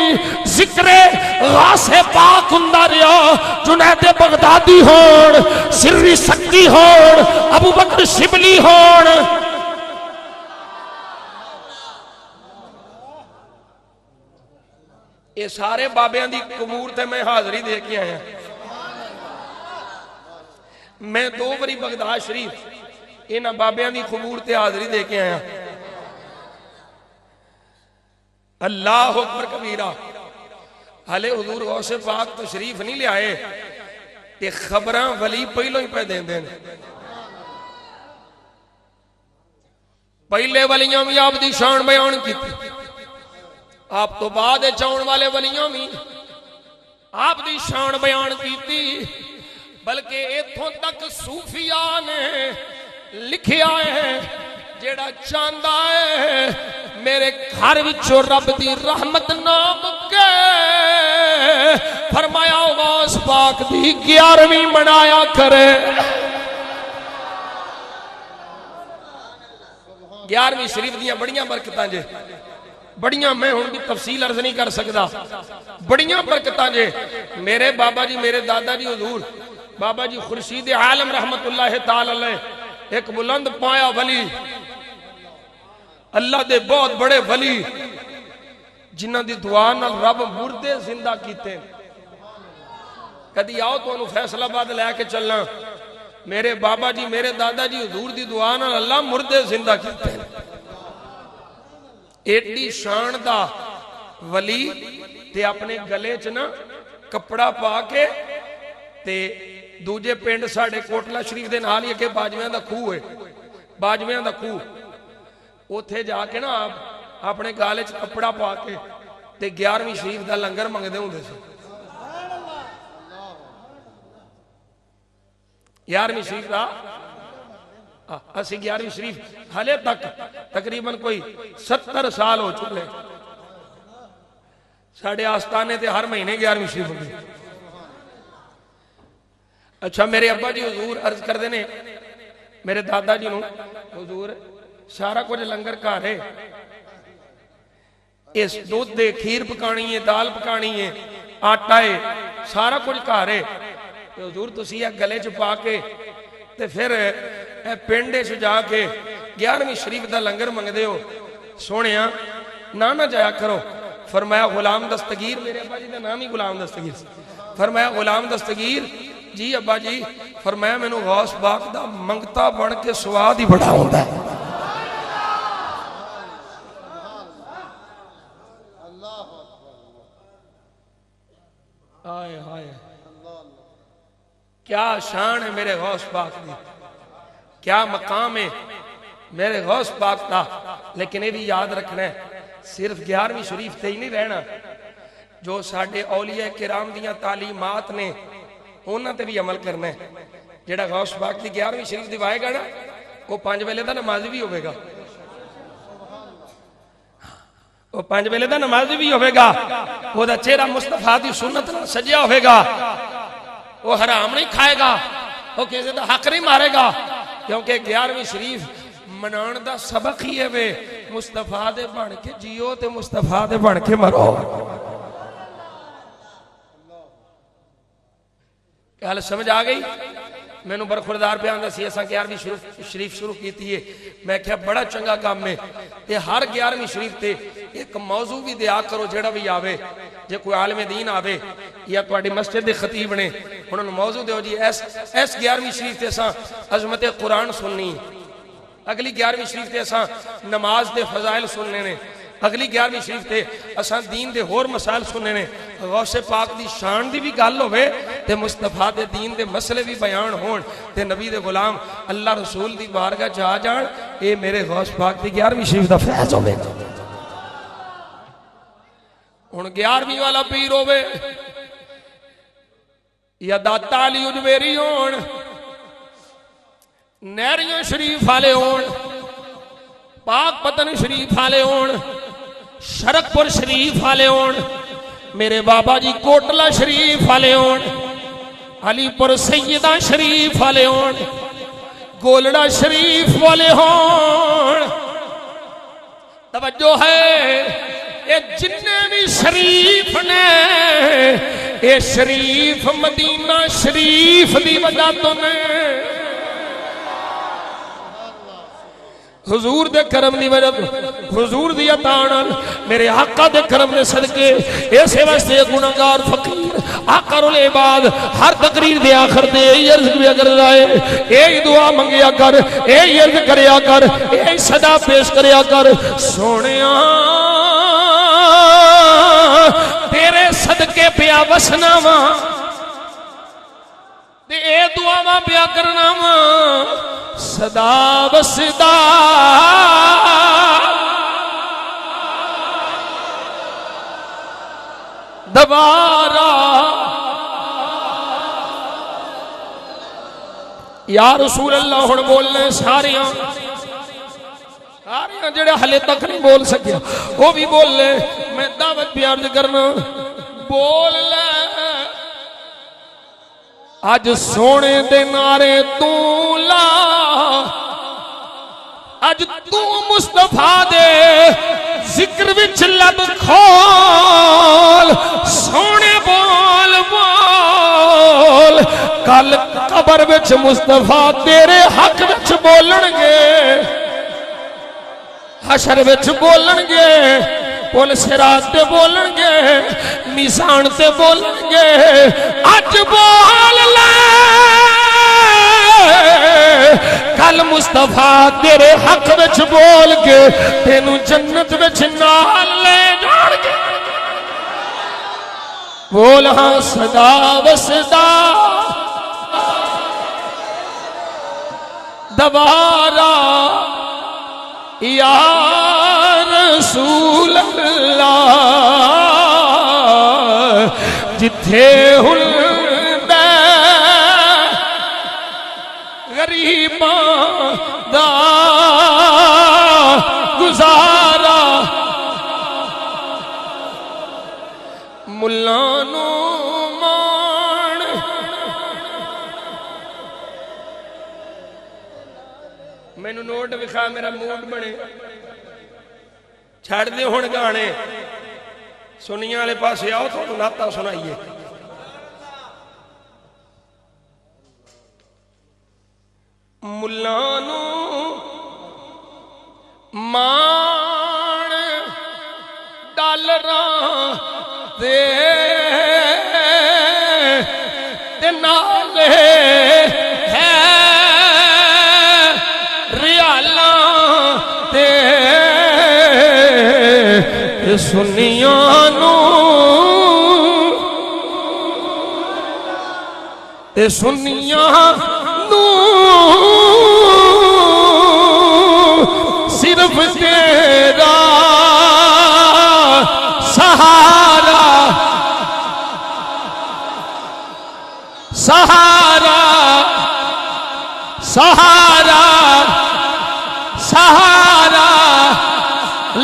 जिक्रे गासे पाक हुंदा रहा, जुनैद बगदादी होण, सिर्री सक्की होण, अबू बकर शिबली होण, ये सारे बाबियां दी कबूर ते मैं हाजरी दे के आया। मैं 2 बारी बगदाद शरीफ इन्हां बाबियां दी कबूर ते हाजरी दे के आया। अल्लाह अकबर कबीरा। हाले हुजूर गौसे पाक तशरीफ नहीं लियाए ते खबरां वली पहलों ही पे देंदे ने। पहले वलियां भी आप दी शान बयान की, आप तो बाद आने वाले वलियां भी आप दी शान बयान की, बल्कि इथों तक सूफिया ने लिखिया है जेड़ा चाहता है मेरे घर विचों रब दी रहमत ना मुके, फरमाया गौस पाक दी 11वीं मनाया करे। 11वीं शरीफ दियां बड़ियां बरकतां जे, बड़ियां मैं हुण भी तफसील अर्ज नहीं कर सकदा, बड़ियां बरकतां जे। मेरे बाबा जी मेरे दादा जी हुजूर बाबा जी खुर्शीद आलम रहमतुल्लाह ताला अलैह एक बुलंद पाया वली, अल्लाह दे बहुत बड़े वली जिन्हां दी दुआ नाल रब मुर्दे जिंदा कीते। कदी आओ तुहानू फैसलाबाद लैके चलना, मेरे बाबा जी मेरे दादा जी हुजूर दी दुआ नाल अल्लाह मुर्दे जिंदा कीते। एडी शान दा वली ते अपने गले च ना कपड़ा पा के ते दूजे पिंड साडे कोटला शरीफ दे नाल ही अगे बाजवियां दा खूह है, बाजवियां दा खूह, उथे जाके ना आप अपने गाले च कपड़ा पा के ते 11वीं शरीफ दा लंगर मंगदे हुंदे सी। 11वीं शरीफ दा असी 11वीं शरीफ हाले तक तकरीबन कोई 70 साल हो चुके। साढ़े आस्थाने ते हर महीने 11वीं शरीफ होंदी। अच्छा मेरे अब्बा जी हुजूर अर्ज करते ने मेरे दादा जी नूं, हुजूर सारा कुछ लंगर घर है, इस दूध दे खीर पकानी है, दाल पकानी है, आटा है, सारा कुछ घर है। हुजूर तुसी गले च पा के ते फिर पिंड च जाके 11वीं शरीफ दा लंगर मंगदे हो। सोहणिया ना जाया करो। फरमाया गुलाम दस्तगीर, मेरे अब्बा जी का नाम ही गुलाम दस्तगीर। फरमाया गुलाम दस्तगीर जी अब्बा जी, फरमाया मैनू गौस पाक दा मंगता बन के स्वाद ही बड़ा होंदा है। हाय हाय क्या शान है मेरे गौस पाक की, क्या मकाम है मेरे गौस पाक का। लेकिन ये भी याद रखना है सिर्फ 11वीं शरीफ से ही नहीं रहना, जो साडे औलिया किराम दियां तालीमात ने उन्हां ते भी अमल करना है। जेड़ा गौस पाक की 11वीं शरीफ दिवाएगा ना वो 5 वेले का नमाजी भी होगा। वो 5 वेले का नमाजी भी होगा, वो चेहरा मुस्तफा की सुन्नत नाल सजिया होगा, वो हराम नहीं खाएगा, वो किसी का हक नहीं मारेगा, क्योंकि 11वीं शरीफ मनाने का सबक ही है वे मुस्तफा दे बन के जियो ते मुस्तफा दे बन के मरो। गल समझ आ गई? मैनू बरखुरदार पे आंदा सी असां 11वीं शरीफ शुरू की है, मैं क्या बड़ा चंगा काम है, ये हर 11वीं शरीफ ते एक मौजू भी दिया करो, जेड़ा भी आवे, जे कोई आलम दीन आवे या तुहाडी मस्जिद दे खतीब ने उन्होंने मौजू दो जी, इस 11वीं शरीफ ते असां अजमत कुरान सुननी, अगली 11वीं शरीफ ते असां नमाज दे फजाइल सुनने ने, अगली 11वीं शरीफ ते असां दीन दे होर मसाइल सुनने ने, गौसे पाक दी शान दी भी गल होवे ते मुस्तफा दे दीन दे मसले भी बयान होण ते नबी दे गुलाम अल्लाह रसूल दी बारगाह च आ जाण, ये मेरे गौस पाक दी 11वीं शरीफ दा फैज होवे। हुण 11वीं वाला पीर होवे या दाता अली उजमेरी होण, नहरियों शरीफ वाले होण, पाक पतन शरीफ वाले होण, शरकपुर शरीफ वाले होण, मेरे बाबा जी कोटला शरीफ वाले होण, अलीपुर सैयदा शरीफ वाले होण, गोलड़ा शरीफ वाले होण, तवज्जो है, ये जिन्ने भी शरीफ ने ये शरीफ मदीना शरीफ दी वजह तो ने, हुजूर दे करम दी वजह, हुजूर दी अता नाल, मेरे आका दे करम दे सदके, इस वास्ते गुनाहगार फकीर आकरुल इबाद हर तकरीर दे आखिर ते यही अर्ज किया करदा है, यही दुआ मंगिया कर, यही अर्ज करया कर, यही सदा पेश करया कर, सोनिया तेरे सदके पिया वसना वा ते ए दुआवां पिया करना वा सदा वसदा दबारा या रसूल अल्लाह। हुण बोलने सारियां जेड़े हले तक नहीं बोल सके वो भी बोल ले, मैं दावत भी अर्ज करना, बोल ले अज सोने दे नारे तू ला, अज तू मुस्तफा दे जिक्र विच लब खोल, सोने बोल बोल, कल कबर विच मुस्तफा तेरे हक विच बोलणगे, हशर विच बोलणगे, पुल सिरात ते बोलणगे, मीज़ान ते बोलणगे, अज बोल ले कल मुस्तफा तेरे हक विच बोल के तेनू जन्नत विच नाल ले जाणगे। बोल हाँ सदा वसदा दबारा या रसूल अल्लाह, जिथे हुंदा गरीबां दा गुजारा, मुल्लां नू मान मैनू नोट विखा, मेरा मूड बने, छड़ दे हुण गाने, सुनिया वाले पासे आओ तो नाता सुनाइए। मुल्लां नू मान डालरां दे नाले है रियालां दे, सुनियां नू ते सुनियां नू सिर्फ तेरा सहारा, सहारा सहारा सहारा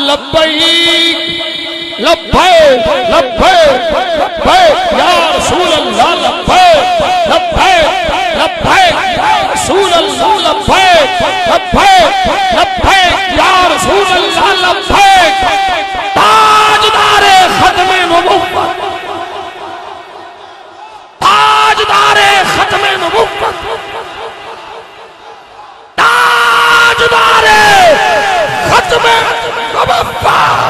लब्बैक लब्बैक लब्बैक लब्बैक या रसूल अल्लाह लब्बैक लब्बैक लब्बैक या रसूल अल्लाह लब्बैक लब्बैक लब्बैक या रसूल अल्लाह लब्बैक। ताजदारे खत्मे नबुव्वत, ताजदारे खत्मे नबुव्वत, ताजदारे खत्मे नबुव्वत।